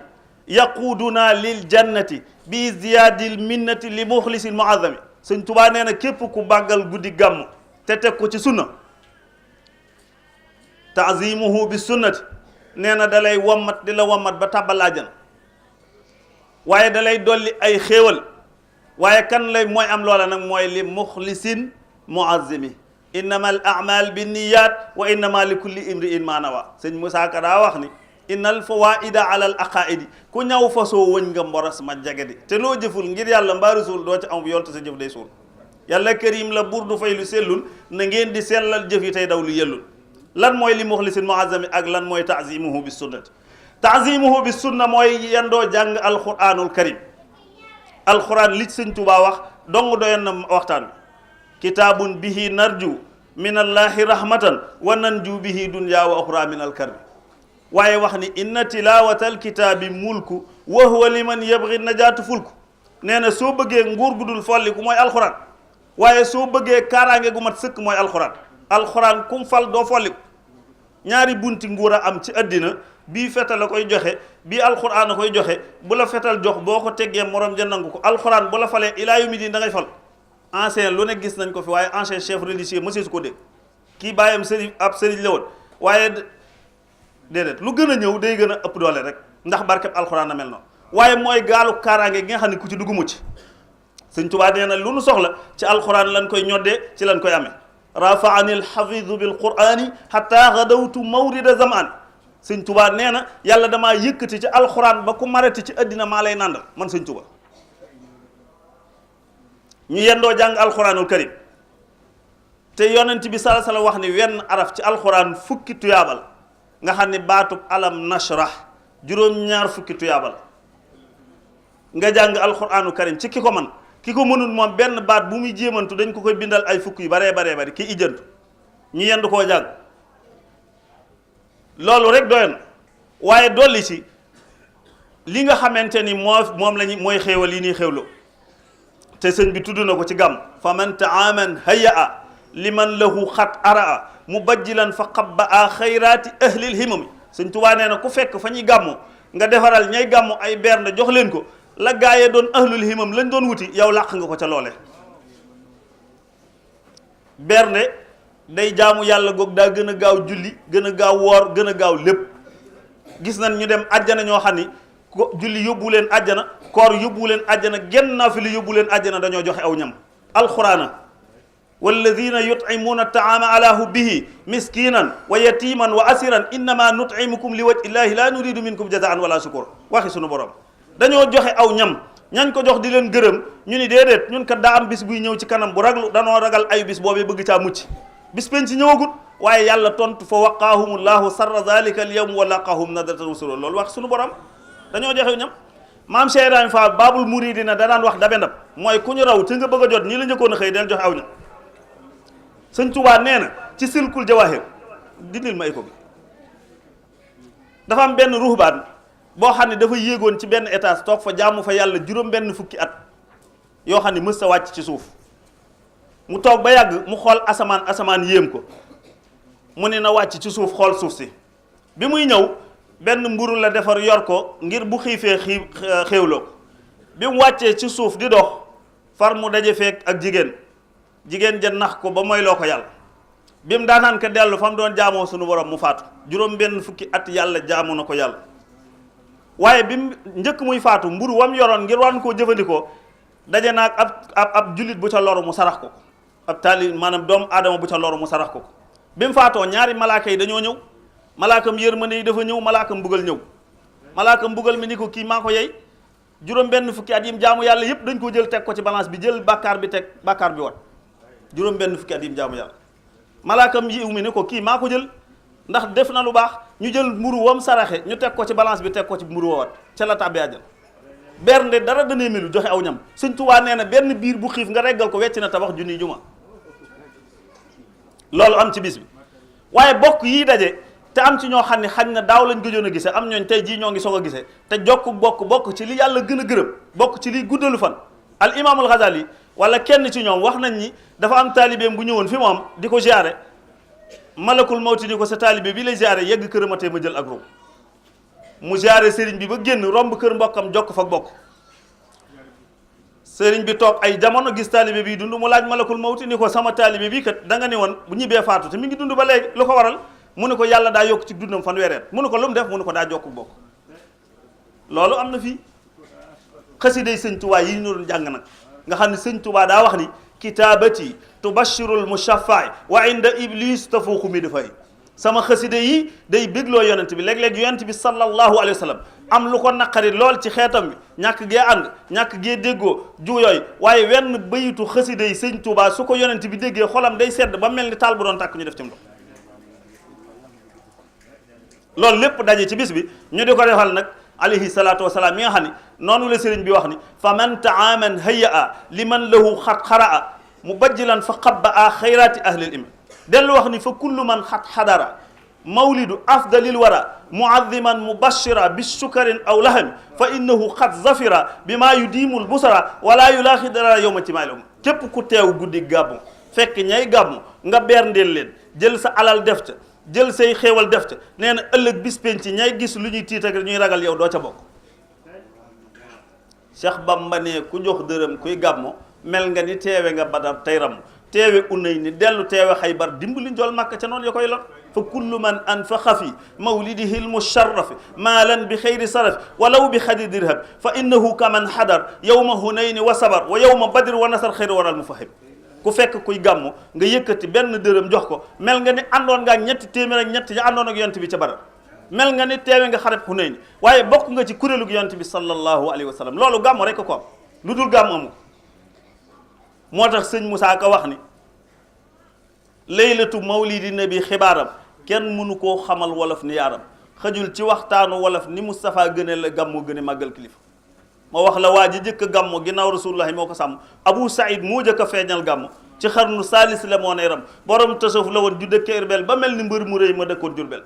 yaquduna lil jannati bi ziyaadil minnati li muxlisin muazzami sëñ Tuubaa nee na képp ku bàggal guddi gàmm te teg ko ci sunna ta'zimuhu bis sunnati nee na da lay wommat di la wommat ba tàbbal àjjana waaye da lay dolli ay xéewal waaye kan lay mooy am loola nag mooy li muxlisin muazzimi innama al a'mal bi niyat wa innama li kulli imri'in ma nawa sëñ Musaa Ka daa wax ni innal fawaida ala al aqaidi ku ñaw fasoo wëñ nga mboros ma jagadi te loo jëful ngir yàlla mbaa rasul doo ci am yool te sa jëf day suul yàlla karim la buur du fay lu sellul na ngeen di sellal jëf yi tey daw lu yellul lan mooy li muxlisin muazzami ak lan mooy ta'zimuhu bis sunnati ta'zimuhu bis sunna mooy yendoo jàng alquranul karim alquran li sëñ Tuubaa wax dong doyoon na waxtaan bi kitaabun bihi narju min allahi rahmatan wa nanju bihi dunya wa uxra min alkarbi waaye wax ni inna tilawata alkitaabi mulku wa huwa liman yabghi najaatu fulku nee na soo bëggee nguur gu dul folliku mooy alquran waaye soo bëggee kaaraange gu mat sëkk mooy alquran alquran kum fal doo folliku ñaari bunti nguur a am ci àddina bii fetal la koy joxe bii alxuraan a koy joxe bu la fetal jox boo ko teggee morom ja nangu ko alxuraan bu la falee ilaa yawmi diin da ngay fal ancien lu ne gis nañ ko fi waaye ancien chef religieux monsieur su ko dégg kii bàyyam sëriñ ab sëriñ la woon waaye déedéet lu gën a ñëw day gën a ëpp doole rek ndax barkeb alxuraan na mel noonu waaye mooy gaalu kaaraange gi nga xam ne ku ci dugg mucc sëñ Tuubaa nee na lu nu soxla ci alxuraan lan koy ñoddee ci lan koy amee rafaani alxafidu bil qurani hatta gadawtu mawrida zamaan sëñ Tuubaa nee na yàlla damaa yëkkati ci alxuraan ba ku marati ci àddina maa lay nàndal man sëñ Tuubaa ñu yendoo jàng alxuraanul karim te yonent bi sala sala wax ni wenn araf ci alxuraan fukki tuyaabal nga xam ne baatub alam nashrah juróom-ñaar fukki tuyaabal nga jàng alxuraanul karim ci ki ko man ki ko mënul moom benn baat bu muy jéemantu dañ ko koy bindal ay fukk yu baree bari ki ijjantu ñu yendu koo jàng loolu rek doyoon waaye dolli ci li nga xamante ni moom lañu mooy xéewal yi nii xéewloo te sëñ bi tudd na ko ci gàmm fa man taaman hayya liman lahu xat araa mubajjilan fa qabba a xayraati ahlil himami sëñ Tuubaa nee na ku fekk fa ñuy gàmmu nga defaral ñay gàmmu ay bernde jox leen ko la gaayee doon ahlul himam lañ doon wuti yow làq nga ko ca loole bernde day jaamu yàlla goog daa gën a gaaw julli gën a gaaw woor gën a gaaw lépp gis nañ ñu dem àjjana ñoo xam ni julli yóbbu leen àjjana koor yóbbu leen àjjana genn naafila yóbbu leen àjjana dañoo joxe aw ñam alxuraana walladina yut'imuuna taama ala hubbihi miskinan wa yatiman wa asiran innama nut'imukum li wajhi illahi la nuridu minkum jazaan wala shukur waxi sunu borom dañoo joxe aw ñam ñañ ko jox di leen gërëm ñu ni déedéet ñun kat daa am bis buy ñëw ci kanam bu raglu danoo ragal ay bis boobee bëgg caa mucc bis penc ñëwagut waaye yàlla tontu fa waqaahumullahu sarra zalika al yawm wa laqahum nadratan wa surur loolu wax sunu borom dañoo joxe ñam maam Cheikh Ibrahima Fall babul muridina da daan wax dabe ndab mooy ku ñu raw te nga bëgg a jot ñi la njëkkoon a xëy del joxe aw ñam sëñ Tuubaa nee na ci silkul jawahir dindil ma écho bi dafa am benn ruhbaan boo xam ne dafa yéegoon ci benn étage toog fa jaamu fa yàlla juróom benn fukki at yoo xam ne mës sa wàcc ci suuf mu toog ba yàgg mu xool asamaan yéem ko mu ne na wàcc ci suuf xool suuf si bi muy ñëw benn mburu la defar yor ko ngir bu xiifee xéewloo ko bi mu wàccee ci suuf di dox far mu daje feek ak jigéen ja nax ko ba moyloo ko yàlla bi mu daanaan ko dellu fa mu doon jaamoo sunu borom mu faatu juróom benn fukki at yàlla jaamu na ko yàlla waaye bi mu njëkk muy faatu mburu wam yoroon ngir war koo jëfandikoo daje naag ab jullit bu ca loru mu sarax ko ab taali maanaam doomu aadama bu ca loru mu sarax ko bi mu faatoo ñaari malaaka yi dañoo ñëw malaakam yërmande yi dafa ñëw malaakam mbugal ñëw malaakam mbugal mi ni ko kii maa ko yey juróom benn fukki at yim jaamu yàlla yépp dañ ko jël teg ko ci balance bi jël bàkkaar bi teg bàkkaar bi wat juróom benn fukki at yim jaamu yàlla malaakam yiw mi ni ko kii maa ko jël ndax def na lu baax ñu jël mburu wam saraxe ñu teg ko ci balance bi teg ko ci mburu wawat ca la tàbbi àjjana bernde dara danee melu joxe aw ñam Sëñ Tuubaa nee na benn biir bu xiif nga reggal ko wecc na tabax junniy juma loolu am ci bis bi waaye bokk yii daje te am ci ñoo xam ne xañ na daaw lañ gëjoon a gise am ñooñ tey jii ñoo ngi soog a gise te jokk bokk ci li yàlla gën a gërëm bokk ci liy guddalu fan al imaamul Ghazali wala kenn ci ñoom wax nañ ni dafa am taalibeem bu ñëwoon fi moom di ko ziare malakul mawti ni ko sa taalibe bi lay ziare yegg këramatee ma jël ak ru mu ziare sëriñ bi ba génn romb kër mbokkam jokk fa bokk sëriñ bi toog ay jamono gis taalibe bi dund mu laaj malakul mawti ni ko sama taalibe bi kat da nga ne woon bu ñibbee faatu te mi ngi dund ba léegi lu ko waral mu ne ko yàlla daa yokk ci dundam fanweereet mu ne ko lu mu def mu ne ko daa jokk bokk loolu am na fii xasiday sëñ Tuubaa yi ñu doon jàng nag nga xam ne sëñ Tuubaa daa wax ni kitaabati tubashirul mushaffaay wa inda iblis tafuuxu mi dafay sama xaside yi day bégloo yonent bi léeg-léeg yonent bi sallallahu alayhi wa sallam am lu ko naqari lool ci xeetam bi ñàkk gee ànd ñàkk gee déggoo ju yooyu waaye wenn bayitu xaside yi sëñ Tuubaa su ko yonent bi déggee xolam day sedd ba mel ni taal bu doon tàkk ñu def ci ndox loolu lépp daje ci bis bi ñu di ko defal nag alayhi salaatu wasalaam mi nga xam ni noonu la sëriñ bi wax ni fa man taaman hayya li man lahu xat xaraa mubajjilan fa xabba a xayraati ahlil iman dellu wax ni fa kullu man xat xadara mawlidu afdalil wara muadiman mubashira bi sukarin aw lahami fa innahu xat zafira bi maa yudiimul busara wala yulaaxi dara yowma timailum képp ku teew guddi gàmmu fekk ñay gàmmu nga berndeel leen jël sa alal def ca jël say xéewal def ca nee na ëllëg bis penc ci ñay gis lu ñuy tiit ak ñuy ragal yow doo ca bokk Cheikh Bamba ne ku jox dërëm kuy gàmmo mel nga ni teewe nga Badar tey ram teewe unay ni dellu teewe Xaybar dimbali njool Màkka ca noonu ya koy lor fa kullu man anfaqa fi mawlidihi lmusharrafi maalan bi xayri saraf walaw bi xadi dirham fa innahu kaman xadar yawma hunayni wa sabar wa yawma badr wa nasar xayri waral mufahim ku fekk kuy gàmmu nga yëkkati benn dërëm jox ko mel nga ni àndoon nga ak ñetti téeméer ak ñett ya àndoon ak yonent bi ca Badar mel nga ni teewe nga xareb Hunayn waaye bokk nga ci kuréelug yonent bi sallallahu alayhi wa sallam loolu gàmmu rek ko am lu dul gàmmu amu moo tax sëñ Moussa Ka wax ni laylatu mawlidi nabi xibaaram kenn mënu koo xamal wolof ni yaaram xëjul ci waxtaanu wolof ni Moustapha gëne la gàmmu gëne màggal kilifa moo wax la waa ji jëkk a gàmmu ginnaaw rasulullahi moo ko sàmm Abu Saïd moo jëkk a feeñal gàmmu ci xarnu saalis la moo ne ram borom tasawuf la woon ju dëkk Irbel ba mel ni mbër mu rëy ma dëkkoon Jurbel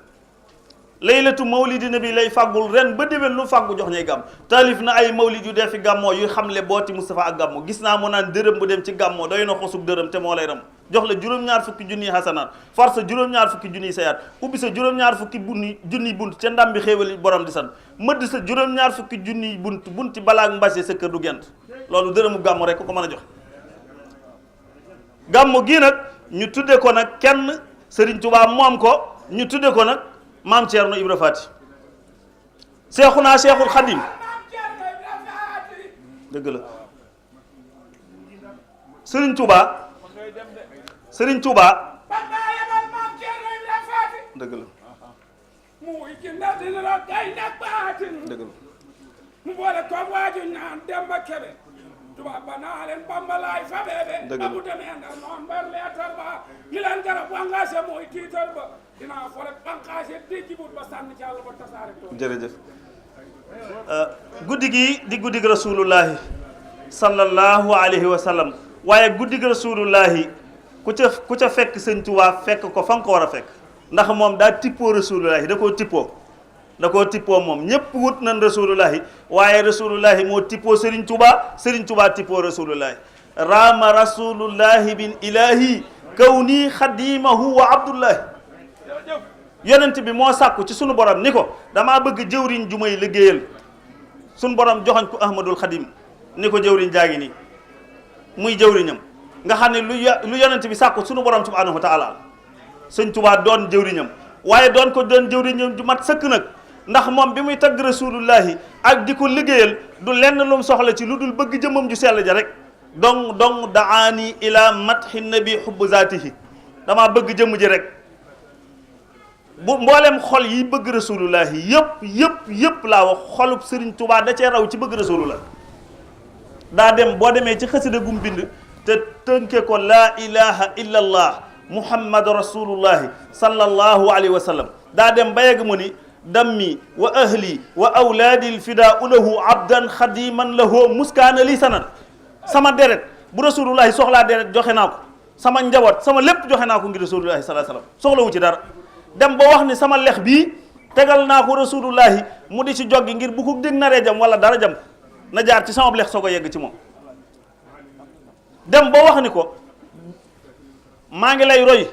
laylatu mawlidi nabi lay fàggul ren ba déwén lu fàggu jox ñay gàmm taalif na ay mawlid yu defi gàmmoo yu xamle booti Moustapha ak gàmmo gis naa mu naan dërëm bu dem ci gàmmoo doy na xosug dërëm te moo lay ram jox la juróom-ñaar fukki junniy xasanaat far sa juróom-ñaar fukki junniy sayaat ubbi sa juróom-ñaar fukki junniy bunt ca ndam bi xéewali borom di san mëdd sa juróom-ñaar fukki junniy bunti balaak mbase sa kër du gent loolu dërëmu gàmmo rek ko mën a jox gàmmo gii nag ñu tudde ko nag kenn Serigne Touba moom ko ñu tudde ko nag maam Thierno Ibra Fati Seexuna Seexul Xadim dëgg la Serigne Touba Serigne Touba dëgg la muy ki ndaw dina la gay nag baatin dëgg la mu boole ko waaju naan Demba Kebe tubaab ba naa leen bambalaay fa beebe dëgg la abu demee nga noon bar leetar ba li leen garab engagé mooy tiitar ba dinaa fo rek engagé déjji but ba sànni ci àll ba tasaare tool jërëjëf guddi gi di guddi gi rasulullahi sallallahu alayhi wa sallam waaye guddi gi rasulullahi ku ca fekk sëñ Tuubaa fekk ko fa nga ko war a fekk ndax moom daa tippoo rasulullahi da koo tippoo moom ñépp wut nañ rasulullahi waaye rasulullahi moo tippoo Serigne Touba tippoo rasulullahi raama rasulullahi bin ilahi kawni xadimahu wa abdullahi yonent bi moo sàkku ci sunu borom ni ko damaa bëgg jëwriñ ju may liggéeyal sunu borom joxoñ ko ahmadul xadim ni ko jëwriñ jaa ngi nii muy jëwriñam nga xam ne lu yonent bi sàkku sunu borom subhanahu wa taala sëñ Tuubaa doon jëwriñam waaye doon jëwriñam ju mat sëkk nag ndax moom bi muy tagg rasulullahi ak di ko liggéeyal du lenn lu mu soxla ci lu dul bëgg jëmmam ju sell ja rek dong daani ila madhi nabi hubbu zaatihi damaa bëgg jëmm ji rek bu mboolem xol yi bëgg rasulullahi yëpp laa wax xolub Serigne Touba da cee raw ci bëgg rasulullah daa dem boo demee ci xasida gum bind te tënke ko laa ilaha illa allah muhammadu rasulullahi sallallahu alayhi wa sallam daa dem ba yegg mu ni dammi wa ahli wa awlaadi lfidaau lahu abdan xadiman lahu muskaana li sanad sama deret bu rasulullahi soxlaa deret joxe naa ko sama njaboot sama lépp joxe naa ko ngir rasulullahi sallallahu alayhi wa sallam soxlawu ci dara dem ba wax ni sama lex bii tegal naa ko rasulullahi mu di ci joggi ngir bu ko dégg naree jam wala dara jam na jaar ci sama lex soo ko yegg ci moom dem ba wax ni ko maa ngi lay roy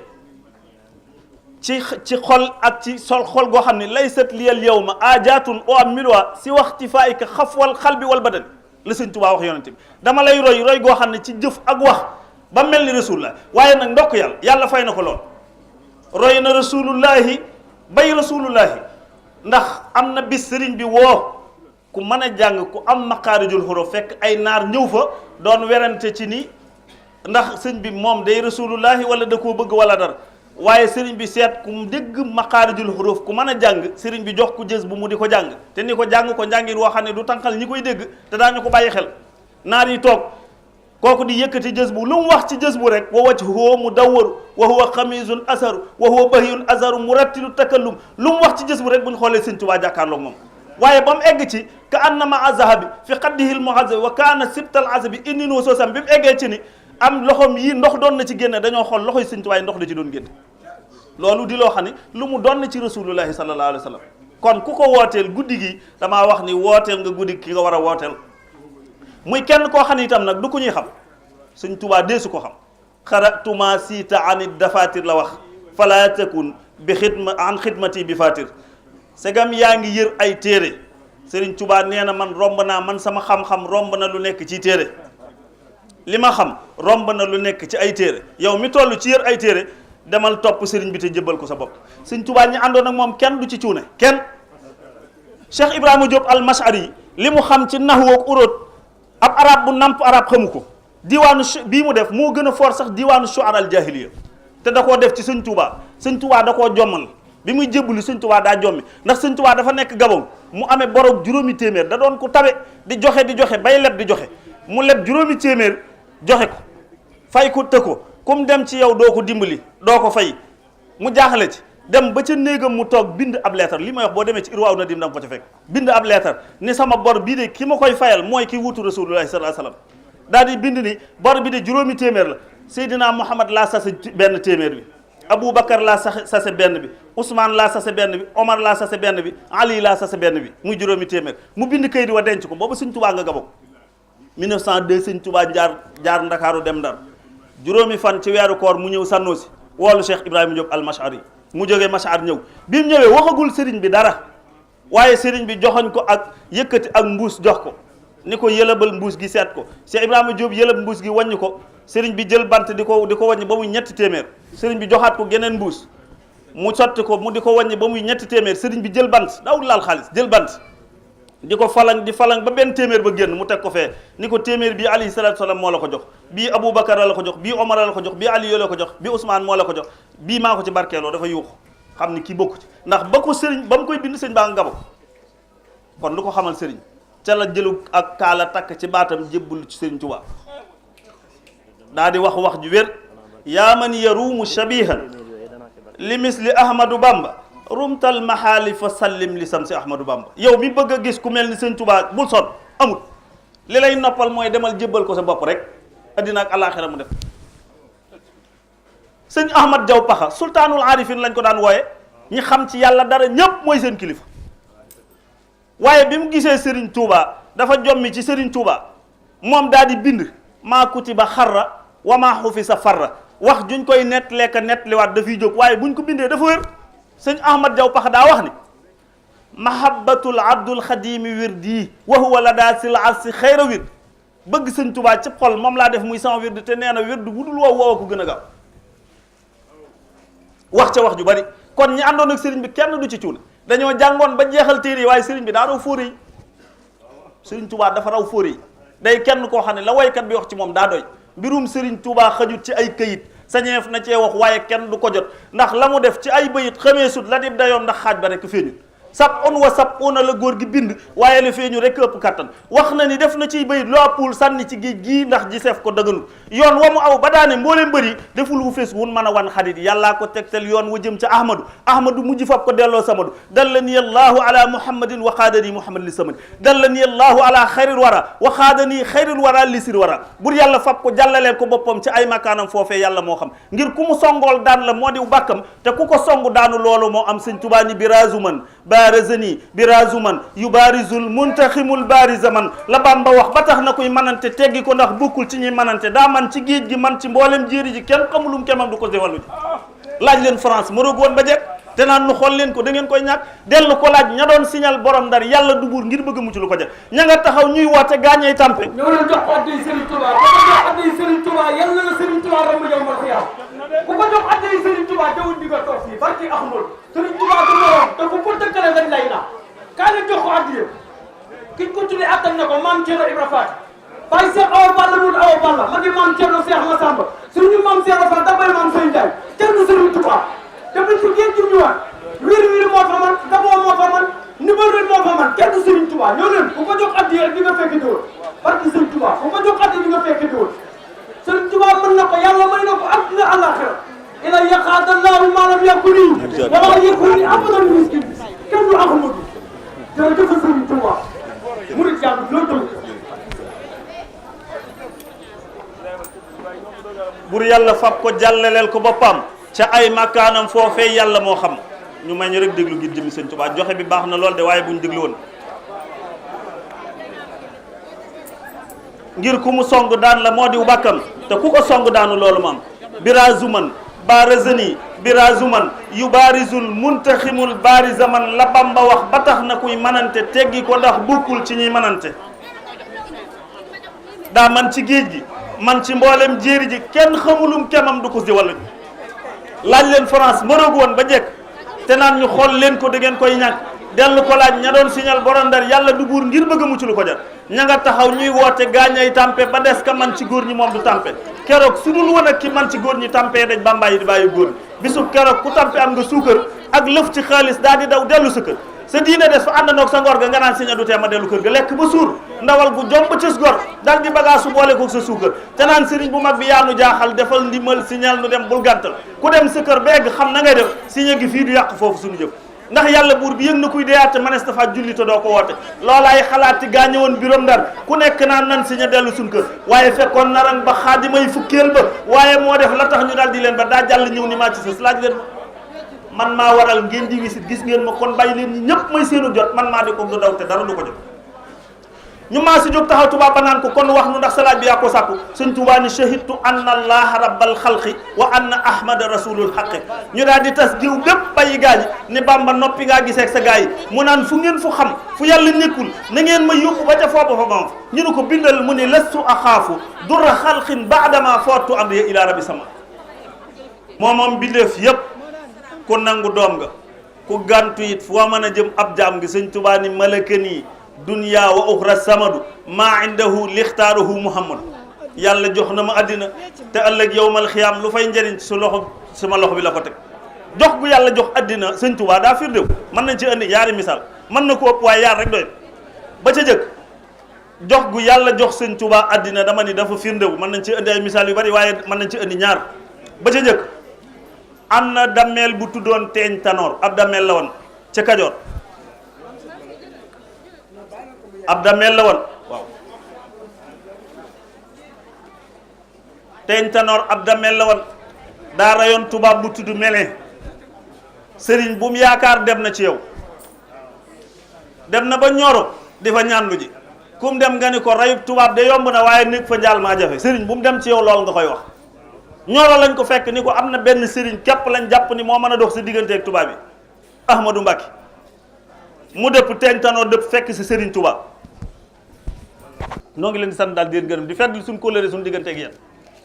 ci xol ak ci xol goo xam ne laysat liyal yawma ajaatun o am milwa si waxti faayika xafwal xalbi wal badan la sëñ Tuubaa wax yonente bi dama lay roy goo xam ne ci jëf ak wax ba mel ni rasulullah waaye nag ndokk yàlla fay na ko lool roy na rasulullahi bay rasulullahi ndax am na bis sëriñ bi woo ku mën a jàng ku am maqaarijul xuruf fekk ay naar ñëw fa doon werante ci ni ndax sëñ bi moom day rasulullahi wala da koo bëgg wala dara waaye sëriñ bi seet ku dégg maqaarijul xuruf ku mën a jàng sëriñ bi jox ko jës bu mu di ko jàng te ni ko jàng ko njàngin woo xam ne du tànqal ñi koy dégg te daañu ko bàyyi xel naar yi toog kooku di yëkkati jës bu lu mu wax ci jës bu rek wa wajhuhu mudawwaru wa huwa xamisun asaru wa huwa bahiyun asaru murattilu takallum lu mu wax ci jës bu rek bu ñu xoolee sëñ Tuubaa jàkkaarloog moom waaye ba mu egg ci ka annama azahabi fi qaddihil muhazabi wa kaana sibtal azabi inni noo soosam bi mu eggee ci ni am loxom yi ndox doon na ci génne dañoo xool loxoy sëñ Tuubaa ndox da ci doon génne loolu di loo xam ne lu mu doon na ci rasulullahi sallallahu alayhi wa sallam kon ku ko wooteel guddi gi damaa wax ni wooteel nga guddi ki nga war a wooteel muy kenn koo xam ne itam nag du ko ñuy xam sëñ Tuubaa deesu ko xam xaratuma siita anit dafatir la wax fala takun bi xidmati bi fatir segam yaa ngi yër ay téere sëriñ Tuubaa nee na man romb naa man sama xam-xam romb na lu nekk ci téere li ma xam romb na lu nekk ci ay téere yow mi toll ci yër ay téere demal topp sëriñ bi te jëbbal ko sa bopp sëñ Tuubaa ñi àndoon ak moom kenn du ci cuune kenn Cheikh Ibrahima Diop al-Mash'ari li mu xam ci nahwu ak uróot ab arab bu namp arab xamu ko diwaanu bii mu def moo gën a fort sax diwaanu shu'ara al jahiliya te da koo def ci sëñ Tuubaa da koo jommal bi muy jébbali sëñ Tuubaa daa jommi ndax sëñ Tuubaa dafa nekk Gabon mu amee borom juróomi téeméer da doon ko tabe di joxe bay leb di joxe mu leb juróomi téeméer joxe ko fay ko të ko kum dem ci yow doo ko dimbali doo ko fay mu jaaxle ci dem ba ca néegam mu toog bind ab leetar li may wax boo demee ci Irwaaw Nadim da nga ko ca fekk bind ab leetar ni sama bor bii de ki ma koy fayal mooy ki wutu rasulullahi sallallahu alayhi wasallam daal di bind ni bor bi de juróomi téeméer la Seydina Muhammad laa sase benn téeméer bi Aboubacar laa sase benn bi Ousmane laa sase benn bi Omar laa sase benn bi Ali laa sase benn bi muy juróomi téeméer mu bind kayit wa denc ko booba sëñ Tuubaa nga Gabon 1902 sëñ Tuubaa jaar Ndakaaru dem Ndar juróomi fan ci weeru koor mu ñëw Sànnoosi woolu Cheikh Ibrahima Diop al-Mash'ari mu jógee Mash'ar ñëw bi mu ñëwee waxagul sëriñ bi dara waaye sëriñ bi joxoñ ko ak yëkkati ak mbuus jox ko ni ko yëlëbal mbuus gi seet ko Cheikh Ibrahima Diop yëlëb mbuus gi wàññi ko sëriñ bi jël bant di ko wàññi ba muy ñetti téeméer sëriñ bi joxaat ko geneen mbuus mu sotti ko mu di ko wàññi ba muy ñetti téeméer sëriñ bi jël bant daawul laal xaalis jël bant di ko falang di falang ba benn téeméer ba génn mu teg ko fee ni ko téeméer bii alayhi salaatu salaam moo la ko jox bii Aboubacar la ko jox bii Omar la ko jox bii Aliyu la ko jox bii Ousmane moo la ko jox bii maa ko ci barkeeloo dafa yuuxu xam ni kii bokku ci ndax ba ko sëriñ ba mu koy bind sëñ baa nga gabo kon lu ko xamal sëriñ ca la jëlu ak kaala takk ci baatam jébbul ci sëriñ Tuubaa daa di wax ju wér yaa man yaruumu shabihan li misli Ahmadou Bamba rumtal maxaali fa sallim li sam si Ahmadou Bamba yow mi bëgg a gis ku mel ni sëñ Tuubaa bul sonn amul li lay noppal mooy demal jébbal ko sa bopp rek addina ak alaaxira mu def sëñ Ahmad Jaw Paxa sultaanul aarifin lañ ko daan wooye ñi xam ci yàlla dara ñépp mooy seen kilifa waaye bi mu gisee Serigne Touba dafa jommi ci Serigne Touba moom daal di bind maa kutiba xarra wa maa xufisa farra wax juñ koy nettlee ka nettliwaat dafiy jóg waaye buñ ko bindee dafa wér sëñ Ahmad Jaw Paxa daa wax ni mahabbatul abdul xadimi wirdi wa huwa la daa sil arsi xayra wird bëgg sëñ Touba ci xol moom laa def muy sama wird te nee na wird bu dul woow ko gën a gaaw wax ca wax ju bari kon ñi àndoon ak sëriñ bi kenn du ci cuune dañoo jàngoon ba jeexal téere yi waaye sëriñ bi daa raw fóore yi sëriñ Touba dafa raw fóore yi day kenn koo xam ne la waykat bi wax ci moom daa doy mbirum sëriñ Touba xajut ci ay këyit sañeef na cee wax waaye kenn du ko jot ndax la mu def ci ay bayit xamee sut la dib dayoom ndax xaaj ba rek feeñu sab un wa sab una la góor gi bind waaye la feeñu rek ëpp kattan wax na ni def na ciy bayit loo appul sànni ci géej gii ndax ji seef ko dëgganul yoon wa mu aw ba daane mbooleem bëri deful wu fees wun mën a wan xarit yàllaa ko tegtal yoon wa jëm ca ahmadu mujj fab ko delloo samadu dallani allahu ala muhammadin wa xaadani muhammad li samadi dallani allahu ala xayril wara wa xaadani xayril wara li sir wara bur yàlla fab ko jàllaleel ko boppam ci ay makaanam foofee yàlla moo xam ngir ku mu songool daan la moo diw bàkkam te ku ko songu daanu loolu moo am sëñ Tuubaa ni birazuman barazani birazuman yubarizul muntaximul barizaman la Bamba wax ba tax na koy manante teggi ko ndax bokkul ci ñuy manante daa man ci géej gi man ci mboolem jéeri ji kenn xamulum kemam du ko déwalu ji laaj leen France ma roog woon ba jekk te naan nu xool leen ko da ngeen koy ñàkk dellu ko laaj ña doon signal borom Ndar yàlla du buur ngir bëgg mucc lu ko jël ña nga taxaw ñuy woote gaañay tampe ñoo leen jox addi Serigne Touba ku ko jox addi Serigne Touba yàlla la Serigne Touba romb yow ma xiyaam ku ko jox addi Serigne Touba jawul di nga toog fii barki Ahmad Serigne Touba du morom te ku ko dëkkale dañ lay na kaa leen jox ko addi yëpp kiñ ko tuddee attan na ko maam Thierno Ibra Faty Baye Cheikh Awa Balla wul Awa Balla ma di maam Thierno Cheikh Massamba suñu maam Cheikh Fall da bay maam Sëñ Ndiaye Thierno Serigne Touba te buñ ko géej gi ñëwaat wiir moo fa man daboo moo fa man numéro moo fa man kenn du Serigne Touba ñoo leen ku ko jox addi rek di nga fekk diwoon barki Serigne Touba ku ko jox addi di nga fekk diwoon Serigne Touba mën na ko yàlla may na ko àddina àllaaxira ila yaqaadallahu ma lam yakuni wala yakuni abadan miskin kenn du Ahmadu jërëjëf Serigne Touba murid jàmm loolu bur yàlla fab ko jàllaleel ko boppam ca ay makaanam foofee yàlla moo xam ñu may ñu rek déglu ngir jëmi sëñ Tuubaa joxe bi baax na lool de waaye bu ñu déglu woon ngir ku mu song daan la moo diw bàkkam te ku ko song daanu loolu maam birazuman barazani birazuman yubarizul muntaximul barizaman la Bamba wax ba tax na kuy manante teggi ko ndax bokkul ci ñuy manante daa man ci géej gi man ci mboolem jéeri ji kenn xamulum kemam du ko si walla laaj leen France mënoog woon ba jekk te naan ñu xool leen ko da ngeen koy ñàkk dellu ko laaj ña doon signal borom Ndar yàlla du buur ngir bëgg a mucc lu ko jar ña nga taxaw ñuy woote gaañay tàmpe ba des ka man ci góor ñi moom du tàmpe keroog su dul woon ak ki man ci góor ñi tàmpee daj Bamba yi di bàyyi góor ñi bisu keroog ku tàmpe am nga suukar ak lëf ci xaalis daal di daw dellu sa kër sa diine des fa àndandoog sa ngor ga nga naan siña du tee ma dellu kër ga lekk ba suur ndawal gu jomb cës gor dal di bagaasu boole ko sa suukar te naan sëriñ bu mag bi yaanu jaaxal defal ndimal signal nu dem bul gàntal ku dem sa kër ba egg xam na ngay def siña gi fii du yàq foofu suñu jëf ndax yàlla buur bi yëg na kuy deyaate manes dafa julli te doo ko woote loolaay xalaati gaañe woon birom Ndar ku nekk naan nan siña dellu suñ kër waaye fekkoon naran ba xaadimay fukkeel ba waaye moo def la tax ñu daal di leen ba daa jàll ñëw ni maa ci sës laaj leen man maa waral ngeen di wisit gis ngeen ma kon bàyyi leen ñi ñëpp may seenu jot man maa di ko du daw te dara du ko jot ñu maa si jóg taxaw Tuubaa ba naan ko kon wax nu ndax sa laaj bi yaa ko sàkku sëñ Tuubaa ni shahidtu anna allaha rabbal xalqi wa anna ahmada rasulul xaqi ñu daal di tas jiw bépp bàyyi gaañi ni Bamba noppi ngaa gisee ak sa gaa yi mu naan fu ngeen fu xam fu yàlla nekkul na ngeen ma yóbbu ba ca foofu fa bam ñu ne ko bindal mu ni lastu axaafu durra xalqin baadama foottu amri ila rabbi sama moom bindeef yépp ku nangu doom nga ku gàntu it foo mën a jëm ab jaam ngi sëñ Tuubaa ni malaka nii dunya wa uxra samadu maa indahu lixtaaruhu muhammad yàlla jox na ma àddina te ëllëg yowmal xiyaam lu fay njëriñ su loxo sama loxo bi la ko teg jox gu yàlla jox àddina sëñ Tuubaa daa firndew mën nañ ci indi yaari misaal mën na ko ëpp waaye yaar rek doy ba ca jëkk jox gu yàlla jox sëñ Tuubaa àddina dama ni dafa firndew mën nañ ci indi ay misaal yu bari waaye mën nañ ci indi ñaar ba ca jëkk am na dammeel bu tuddoon Teeñ Tanoor ab dammeel la woon ca Kajoor ab dammeel la woon waaw Teeñ Tanoor ab dammeel la woon daa rayoon tubaab bu tudd Mélin sëriñ bu mu yaakaar dem na ci yow dem na ba Ñoro di fa ñaan lu ji kum dem nga ni ko rayub tubaab de yomb na waaye nekk fa njaal maa jafe sëriñ bu mu dem ci yow lool nga koy wax Ñoro lañ ko fekk ni ko am na benn sëriñ képp lañ jàpp ni moo mën a dox sa digganteeg tubaab bi Ahmadou Mbacké mu dëpp Teeñ Tanoor dëpp fekk si sëriñ tubaab noo ngi leen di sant daal di leen gërëm di fedd suñ kóllëre suñu digganteeg yéen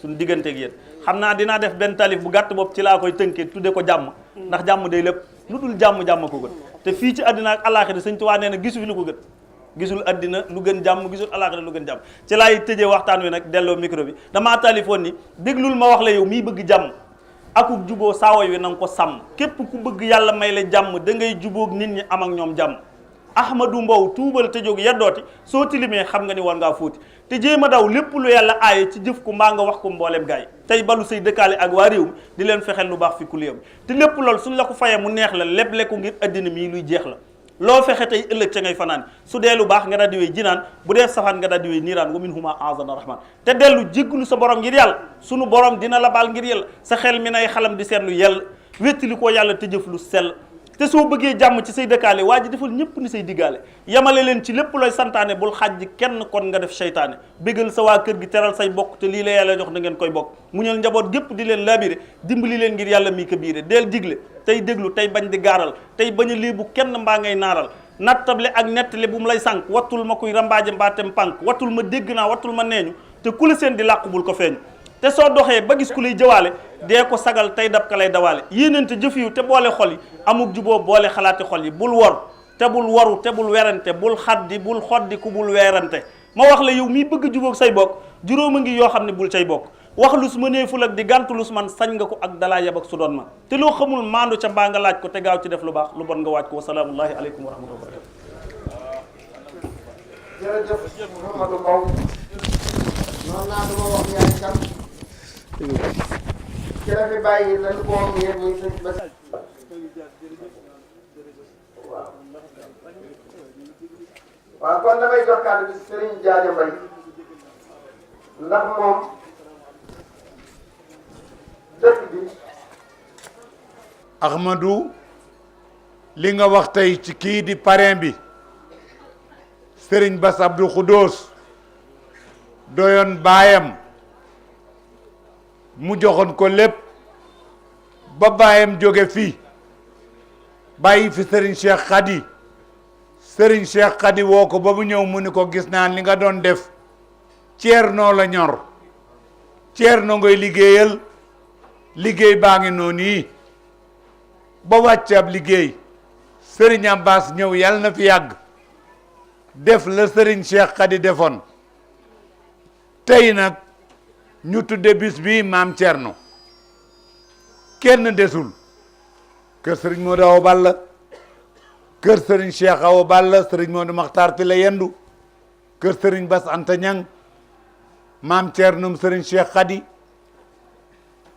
suñu digganteeg yéen xam naa dinaa def benn talif bu gàtt bopp ci laa koy tënkee tudde ko jàmm ndax jàmm day lépp lu dul jàmm ko gën te fii ci àddina ak àllaaxira sëñ Tuubaa nee na gisu fi lu ko gën gisul àddina lu gën jàmm gisul àllaaxira lu gën jàmm ci laay tëjee waxtaan wi nag delloo micro bi damaa talifoon ni déglul ma wax la yow miy bëgg jàmm akuk juboo saawoy wi na nga ko sàmm képp ku bëgg yàlla may la jàmm da ngay jubóog nit ñi am ak ñoom jàmm Ahmadou Mbow tuubal te jóg yeddooti soo tilimee xam nga ni war ngaa fóoti te jéem a daw lépp lu yàlla aaye ci jëf ko mbaa nga wax ko mbooleem gaay tey balu say dëkkaale ak waa réew mi di leen fexeel lu baax fi ku léew te lépp loolu suñ la ko fayee mu neex la lépp lekku ngir addina mii luy jeex la loo fexe tey ëllëg ca ngay fanaan su dee lu baax nga daal di wéy jinaan bu dee safaan nga daal di wéy niiraan wa min huma azana rahman te dellu jégglu sa borom ngir yàlla sunu borom dina la baal ngir yàlla sa xel mi nay xalam di seetlu yàlla wéttali ko yàlla te jëf lu sell te soo bëggee jàmm ci say dëkkaale waa ji defal ñëpp ni say diggaale yamale leen ci lépp looy santaane bul xaj kenn kon nga def seytaane bégal sa waa kër gi teral say bokk te lii la yàlla jox na ngeen koy bokk muñal njaboot gépp di leen labiré dimbali leen ngir yàlla mi ko biire deel digle tey déglu tey bañ di gaaral tey bañ a léebu kenn mbaa ngay naaral nattable ak nettali bu mu lay sànq wattul ma kuy rambaaje mbaatem pànk wattul ma dégg naa wattul ma neeñu te ku la seen di làqu bul ko feeñu te soo doxee ba gis ku lay jëwaale dee ko sagal tey dab ka lay dawaale yéenante jëf yu te boole xol yi amuk juboo boole xalaati xol yi bul wor te bul waru te bul werante bul xaddi bul xoddi ku bul weerante ma wax la yow miy bëgg jubóog say bokk juróoma ngi yoo xam ne bul cay bokk wax lu su ma neeful ak di gàntu lu su man sañ nga ko ak dalaa yab ak su doon ma te loo xamul maandu ca mbaa nga laaj ko te gaaw ci def lu baax lu bon nga waaj ko wasalaamullahi aleykum wa rahmatullahi jërëjëf Mouhamadou Mbow noonu naa dama wax ñaari tam ci la fi bàyyi lan ko wax yéen muy sëñ Bass waaw kon damay jox kàddu bi Serigne Diadia Mbaye ndax moom dëkk bi Ahmadou li nga wax tey ci kii di parrain bi Serigne Bass Abdou Khoudoss doyoon baayam mu joxoon ko lépp ba baayam jóge fii bàyyi fi Serigne Cheikh Khady Serigne Cheikh Khady woo ko ba mu ñëw mu ni ko gis naa li nga doon def Ceerno la ñor Ceerno ngoy liggéeyal liggéey baa ngi noonu yi ba wàcc ab liggéey Serigne Abbas ñëw yàlla na fi yàgg def la Serigne Cheikh Khady defoon tey nag ñu tudde bis bi maam Thierno kenn desul kër Serigne Modou Awa Balla kër Serigne Cheikh Awa Balla Serigne Modou Makhtar fi la yendu kër Serigne Bass Anta Niang maam Thierno Serigne Cheikh Khady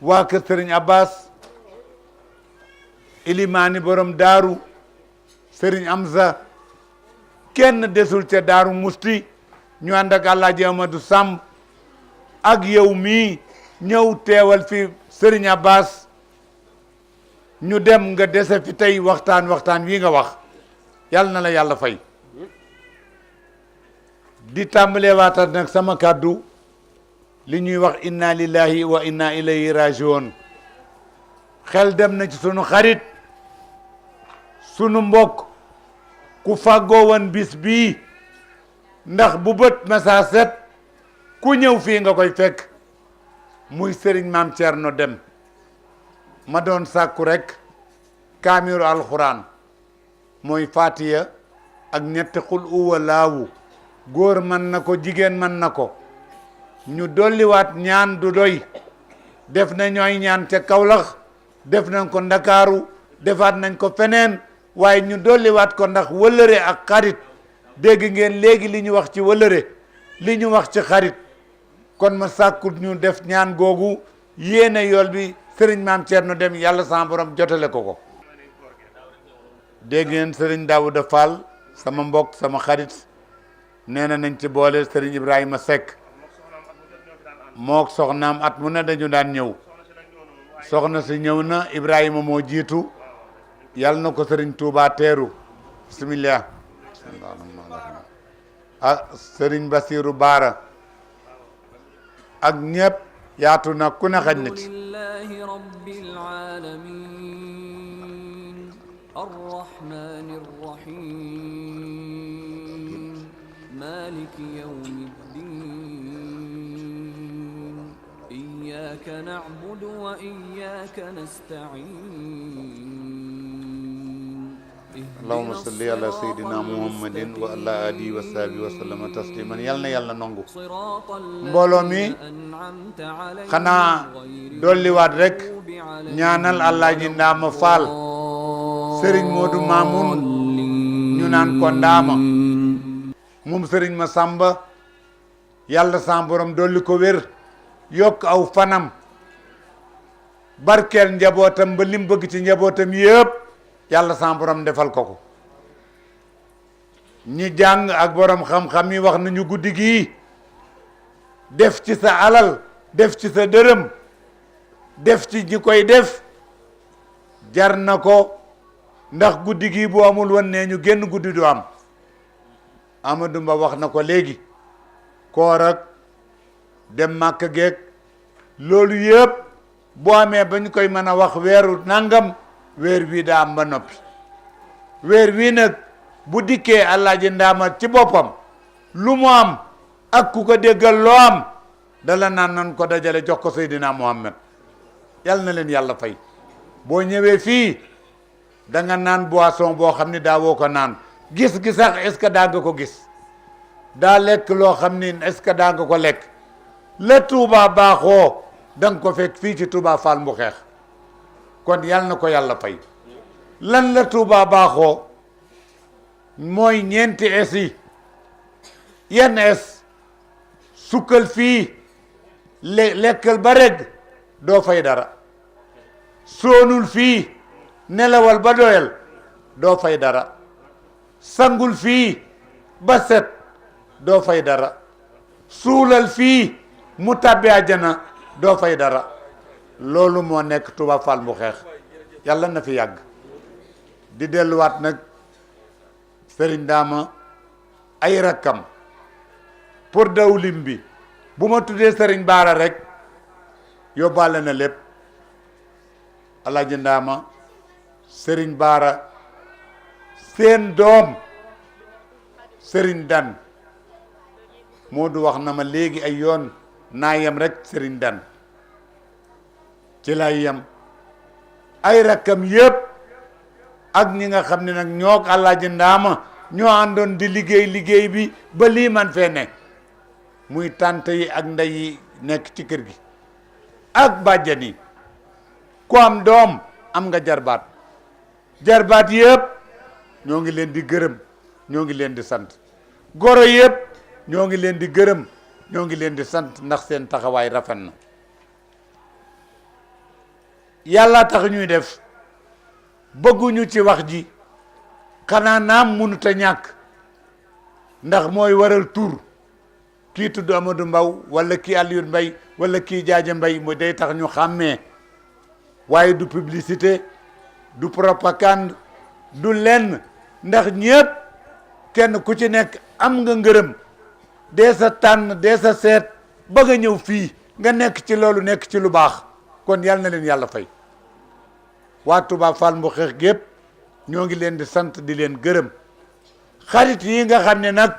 waa kër Serigne Abbas Ilimani borom daaru Serigne Amza kenn desul ca daaru musti ñu ànd ak Alaaji Amadou Samb ak yow mii ñëw teewal fi Serigne Abbas ñu dem nga dese fi tey waxtaan wi nga wax yàlla na la yàlla fay di tàmbalee waatat nag sama kàddu li ñuy wax inna lillahi wa inna ilayhi rajiun xel dem na ci sunu xarit sunu mbokk ku fàggoo woon bis bii ndax bu bët masa set ku ñëw fii nga koy fekk muy Serigne Maam Thierno Dem ma doon sàkku rek kaamiru alxuraan mooy Fatiha ak ñetti xul uwa laawu góor mën na ko jigéen mën na ko ñu dolliwaat ñaan du doy def na ñooy ñaan ca Kawlax def nañ ko Ndakaaru defaat nañ ko feneen waaye ñu dolliwaat ko ndax wëllëre ak xarit dégg ngeen léegi li ñu wax ci wëllëre li ñu wax ci xarit kon ma sàkkut ñu def ñaan googu yéene yool bi sëriñ maam Thierno dem yàlla sama borom jotale ko dégg ngeen sëriñ Daouda Fall sama mbokk sama xarit nee na nañ ci boole sëriñ Ibrahima Seck mook soxnaam at mu ne dañu daan ñëw soxna si ñëw na Ibrahima moo jiitu yàlla na ko sëriñ Touba teeru bismillah ak sëriñ Basiru Baara ak ñëpp yaatu na ku ne xaj na ci الرحمن الرحيم مالك يوم الدين إياك نعبد وإياك نستعين اللهم صل على سيدنا محمد وعلى آله وصحبه وسلم تسليما يالنا نongu mbooloo mi xanaa dolliwaat rek ñaanal Alaaji Ndaama Fall Sëriñ Moodu Maamun ñu naan ko Ndaama moom Sëriñ Masamba yàlla sa borom dolli ko wér yokk aw fanam barkeel njabootam ba lim bëgg ci njabootam yëpp yàlla sa borom defal ko ko ñi jàng ak borom xam-xam yi wax nañu guddi gii def ci sa alal def ci sa dërëm def ci ñi koy def jar na ko ndax guddi gii bu amul woon nee ñu génn guddi du am Amadou Mba wax na ko léegi koor ak dem Màkka geeg loolu yëpp boo amee ba ñu koy mën a wax weeru nangam weer wii daa am ba noppi weer wii nag bu dikkee Alaaji Ndaama ci boppam lu mu am ak ku ko déggal loo am dala naan nan ko dajale jox ko Seydina Muhammad yàlla na leen yàlla fay boo ñëwee fii da nga naan boisson boo xam ni daa woo ko naan gis gi sax est-ce que daa nga ko gis daa lekk loo xam ni est-ce que daa nga ko lekk la Touba baaxoo da nga ko fekk fii ci Touba Fall mu xeex kon yàlla na ko yàlla fay lan la Touba baaxoo mooy ñeenti es yi yenn es sukkal fii lekkal ba reg doo fay dara soonul fii nelawal ba doyal doo fay dara sangul fii ba set doo fay dara suulal fii mu tàbbi àjjana doo fay dara loolu moo nekk Touba Fall mu xeex yàlla na fi yàgg di delluwaat nag Sëriñ Ndaama ay rakkam pour daw lim bi bu ma tuddee Sëriñ Baara rek yóbbaale na lépp Alaaji Ndaama Sëriñ Baara seen doom Sëriñ Dan Moodu wax na ma léegi ay yoon naa yem rek Sëriñ Dan ci lay yem ay rakkam yëpp ak ñi nga xam ne nag ñoo Alaaji Ndaama ñoo àndoon di liggéey bi ba lii man fee nekk muy tànt yi ak ndey yi nekk ci kër gi ak bàjjan yi ku am doom am nga jarbaat yëpp ñoo ngi leen di gërëm ñoo ngi leen di sant goro yëpp ñoo ngi leen di gërëm ñoo ngi leen di sant ndax seen taxawaay rafet na yàlla tax ñuy def bëgguñu ci wax ji xanaa naam mënut a ñàkk ndax mooy waral tur kii tudd Amadou Mbaw wala kii Alioune Mbay wala kii Jaaja Mbay mu day tax ñu xàmmee waaye du publicité du propagande du lenn ndax ñépp kenn ku ci nekk am nga ngërëm dee sa tànn dee sa seet ba nga ñëw fii nga nekk ci loolu nekk ci lu baax kon yàlla na leen yàlla fay waa Touba Fall mu xeex gépp ñoo ngi leen di sant di leen gërëm xarit yi nga xam ne nag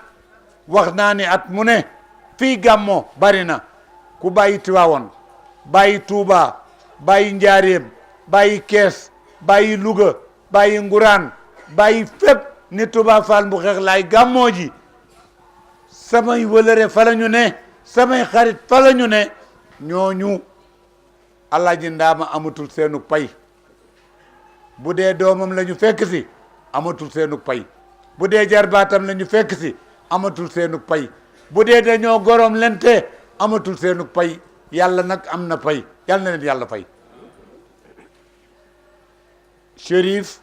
wax naa ni at mu ne fii gàmmo bari na ku bàyyi Tiwaawoon bàyyi Touba bàyyi Njaaréem bàyyi Kees bàyyi Louga bàyyi Nguraan bàyyi fépp ni Touba Fall bu xeex laay gàmmoo ji samay wëlëre fa la ñu ne samay xarit fa la ñu ne ñooñu Alaaji Ndaama amatul seenu pay bu dee doomam la ñu fekk si amatul seenu pay bu dee jarbaatam la ñu fekk si amatul seenu pay bu dee dañoo gorom lente amatul seenu pay yàlla nag am na pay yàlla na leen yàlla fay. Chérif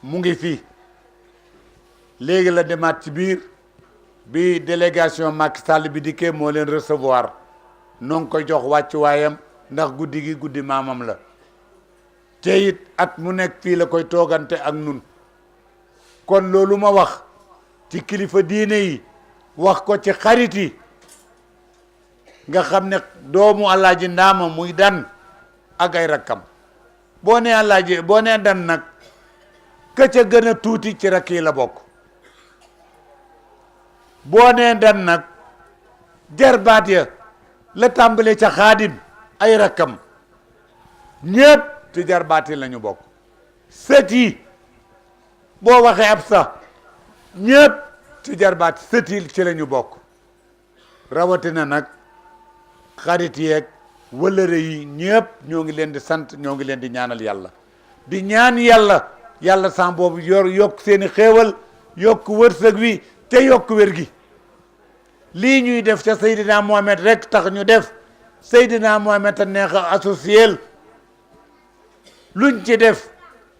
mu ngi fii léegi la demaat ci biir bi délégation Macky Sall bi dikkee moo leen recevoir noo ngi koy jox wàccuwaayam ndax guddi gi guddi maamam la te it at mu nekk fii la koy toogante ak nun kon loolu ma wax ci kilifa diine yi wax ko ci xarit yi nga xam ne doomu Alaaji Ndaama muy Dan ak ay rakkam boo nee Alaaji boo nee Dan nag ka ca gën a tuuti ci rakk yi la bokk boo nee Dan nag jarbaat ya la tàmbale ca Xaadim ay rakkam ñépp ci jarbaat yi la ñu bokk sët yi boo waxee ab sa ñépp ci jarbaat sët yi ci la ñu bokk rawatina nag xarit yeeg wëllëre yi ñépp ñoo ngi leen di sant ñoo ngi leen di ñaanal yàlla di ñaan yàlla yàlla sam boobu yokk seeni xéewal yokk wërsëg wi te yokk wér gi lii ñuy def ca Seydina Mohamed rek tax ñu def Seydina Mohamed a neex a associé luñ ci def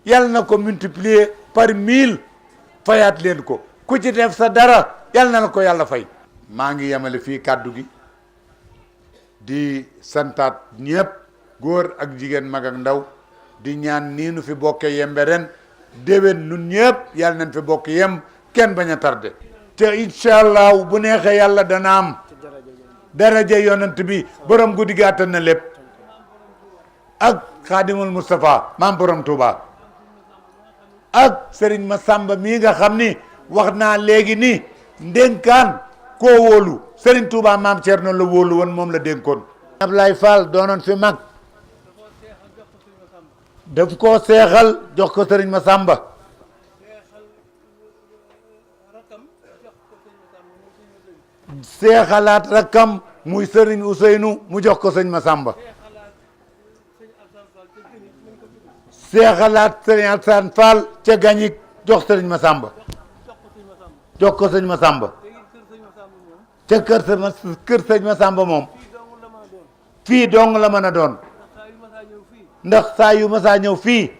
yàlla na ko multiplier par 1000 fayaat leen ko ku ci def sa dara yàlla na la ko yàlla fay. maa ngi yemale fii kàddu gi di santaat ñépp góor ak jigéen mag ak ndaw di ñaan nii nu fi bokke yembe ren déwén nun ñépp yàlla nañ fi bokk yem kenn bañ a tardé te incha allah bu neexee yàlla dana am daraja yonent bi borom guddi gi àttan na lépp ak xaadimul Moustapha maam borom Touba ak Serigne Massamba mii nga xam ni wax naa léegi ni ndénkaan koo wóolu Serigne Touba maam Thierno la wóolu woon moom la dénkoon. Ablaye Fall doonoon fi mag daf koo seexal jox ko Serigne Massamba seexalaat rakkam muy Serigne Ousseynou mu jox ko Serigne Massamba seexalaat Serigne Alsane Fall ca Gagnic jox Serigne Massamba jox ko Serigne Massamba ca kër Serigne Massamba moom fii dong la mën a doon ndax saa yu masaa ñëw fii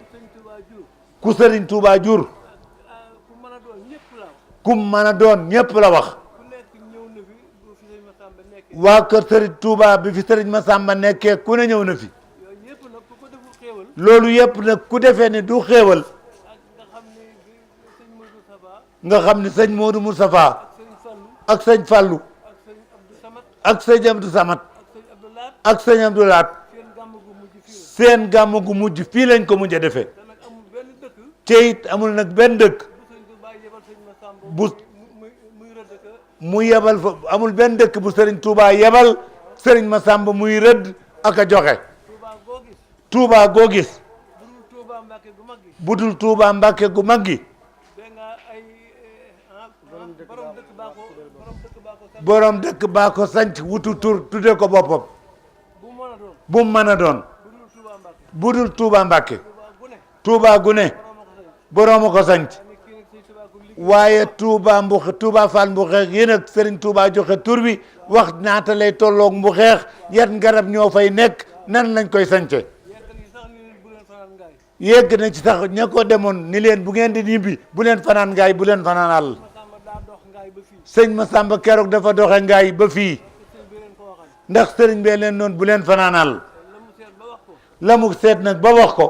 ku Serigne Touba jur kum mën a doon ñépp la wax waa kër Serigne Touba bi fi Serigne Massamba nekkee ku ne ñëw na fi loolu yëpp nag ku defee ni du xéewal nga xam ni sëñ Modou Moustapha ak sëñ Fallou ak sëñ Abdou Samad ak sëñ Abdou Laat seen gàmm gu mujj fii lañ ko mujj a defee te it amul nag benn dëkk bu mu yebal fa amul benn dëkk bu Serigne Touba yebal Serigne Massamba muy rëdd ak a joxe Touba goo gis budul Touba Mbàkke gu mag gi borom dëkk baa ko sanc wutu tur tudde ko boppam bu mu mën a doon budul Touba Mbàkke Touba gu ne borom a ko sanc waaye Touba Mbuxe Touba Fall Mbuxeex yéen ak Serigne Touba joxe tur bi wax ñaata lay tolloog Mbuxeex yan garab ñoo fay nekk nan lañ koy sance yegg na ci sax ña ko demoon ni leen bu ngeen di ñibbi bu leen fanaan ngaay bu leen fanaan àll sëñ Massamba keroog dafa doxe ngaay ba fii ndax sëriñ bee leen noonu bu leen fanaan àll la mu seet nag ba wax ko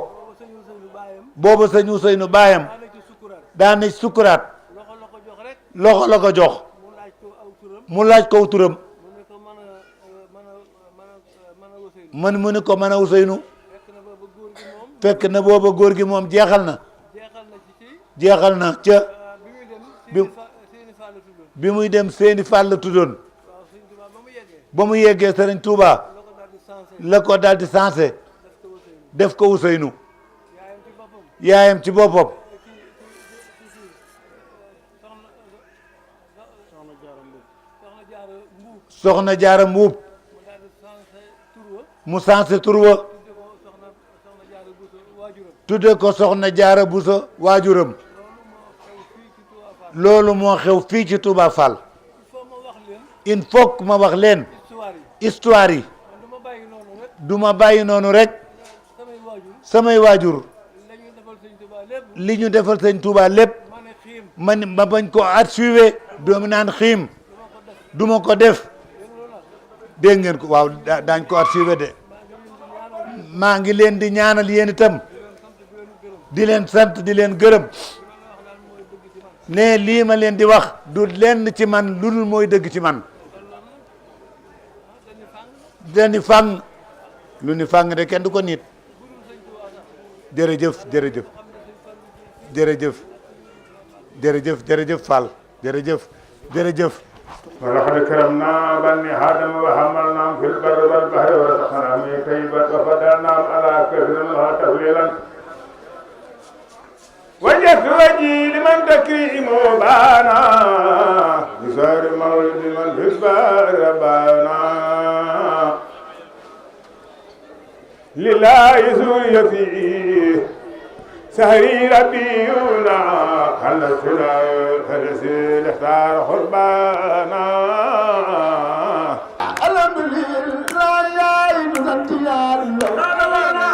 booba sëñ Ousseynou baayam daane sukkuraat loxo la ko jox mu laaj ko turam man mu ne ko mën a Ousseynou fekk na booba góor gi moom jeexal na ca bi muy dem seeni Fall la tuddoon ba mu yeggee Serigne Touba la ko daal di sensé def ko Ousseynou yaayam ci boppam soxna jaara mbuub mu sansé tur wa tudde ko soxna jaara buso waajuram loolu moo xew fii ci Touba Fall il faut que ma wax leen histoire yi du ma bàyyi noonu rek samay waajur li ñu defal sëñ Touba lépp ma bañ ko archivé doomu naan xiim du ma ko def dégg ngeen ko waaw daañ ko archivé de maa ngi leen di ñaanal yéen itam di leen sant di leen gërëm ne lii ma leen di wax du lenn ci man lu dul mooy dëgg ci man dani fang lu ni fang de kenn du ko nit jërëjëf jërëjëf jërëjëf jërëjëf jërëjëf Fall jërëjëf jërëjëf ولقد كرمنا بني آدم وحملناهم في البر والبحر ورزقناهم من الطيبات وفضلناهم على كثير منها تفضيلا وجهت وجهي لمن تكريم بانا بسار مولد من في البر ربانا لله سوري فيه سهري ربينا خلصنا فرسي اختار خربانا الحمد لله يا عبد الله لا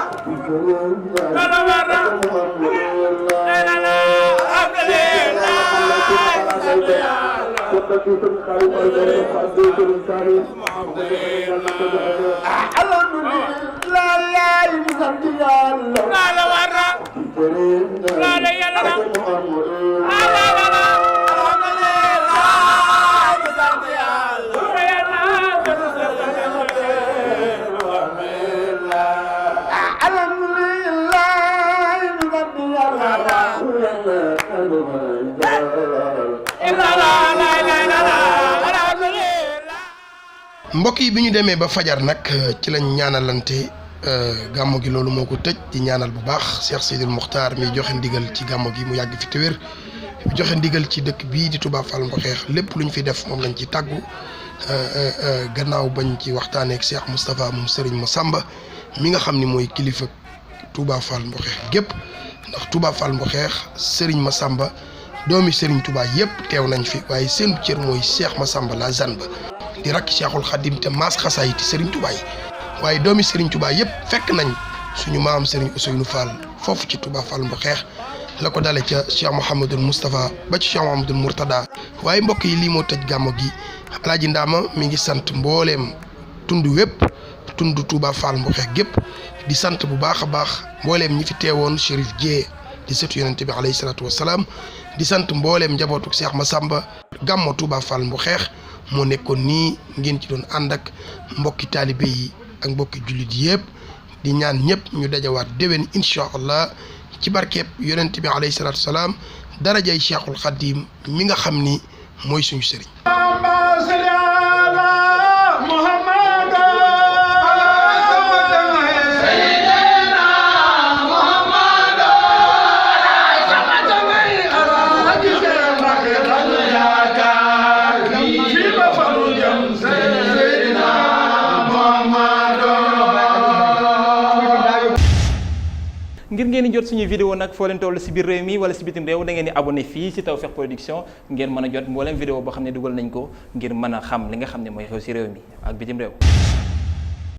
mbokk yi bi ñu demee ba fajar nag ci lañ ñaanalante gàmmo gi loolu moo ko tëj di ñaanal bu baax Cheikh Seydil Mokhtar mi joxe ndigal ci gàmmo gi mu yàgg fi te wér joxe ndigal ci dëkk bii di Touba Fall Mboxeex lépp lu ñu fi def moom lañ ci tàggu gannaaw bañ ci waxtaanee ak Cheikh Moustapha moom Serigne Massamba mi nga xam ni mooy kilifa Touba Fall Mboxeex gépp ndax Touba Fall Mboxeex Serigne Massamba doomi Serigne Touba yëpp teew nañ fi waaye seen cër mooy Cheikh Massamba la Zanba di rakk Cheikhul Khadim te maas xasaayiti Serigne Touba yi waaye doomi Serigne Touba yëpp fekk nañ suñu maam Serigne Ousseynou Fall foofu ci Touba Fall Mboxeex la ko dale ca Cheikh Mouhamadul Moustapha ba ci Cheikh Mouhamadul Mourtada waaye mbokk yi lii moo tëj gàmmo gi Alaaji Ndaama mi ngi sant mbooleem tund wépp tund Touba Fall Mboxeex gépp di sant bu baax a baax mbooleem ñi fi teewoon Chérif Dié di sëtu yonente bi alayhi salaatu wasalaam di sant mbooleem njabootu Cheikh Massamba gàmmo Touba Fall Mboxeex moo nekkoon nii ngeen ci doon ànd ak mbokki taalibe yi ak mbokki jullit yëpp di ñaan ñëpp ñu dajawaat déwén incha allah ci barkeeb yonent bi alayhi salaatu wasalaam darajay Cheikhul Khadim mi nga xam ni mooy suñu sëriñ. ngir ngeen di jot suñu vidéo nag foo leen toll si biir réew mi wala si bitim réew da ngeen di abonné fii si Tawfekh Production ngeen mën a jot mboolem vidéo boo xam ne dugal nañ ko ngir mën a xam li nga xam ne mooy xew si réew mi ak bitim réew.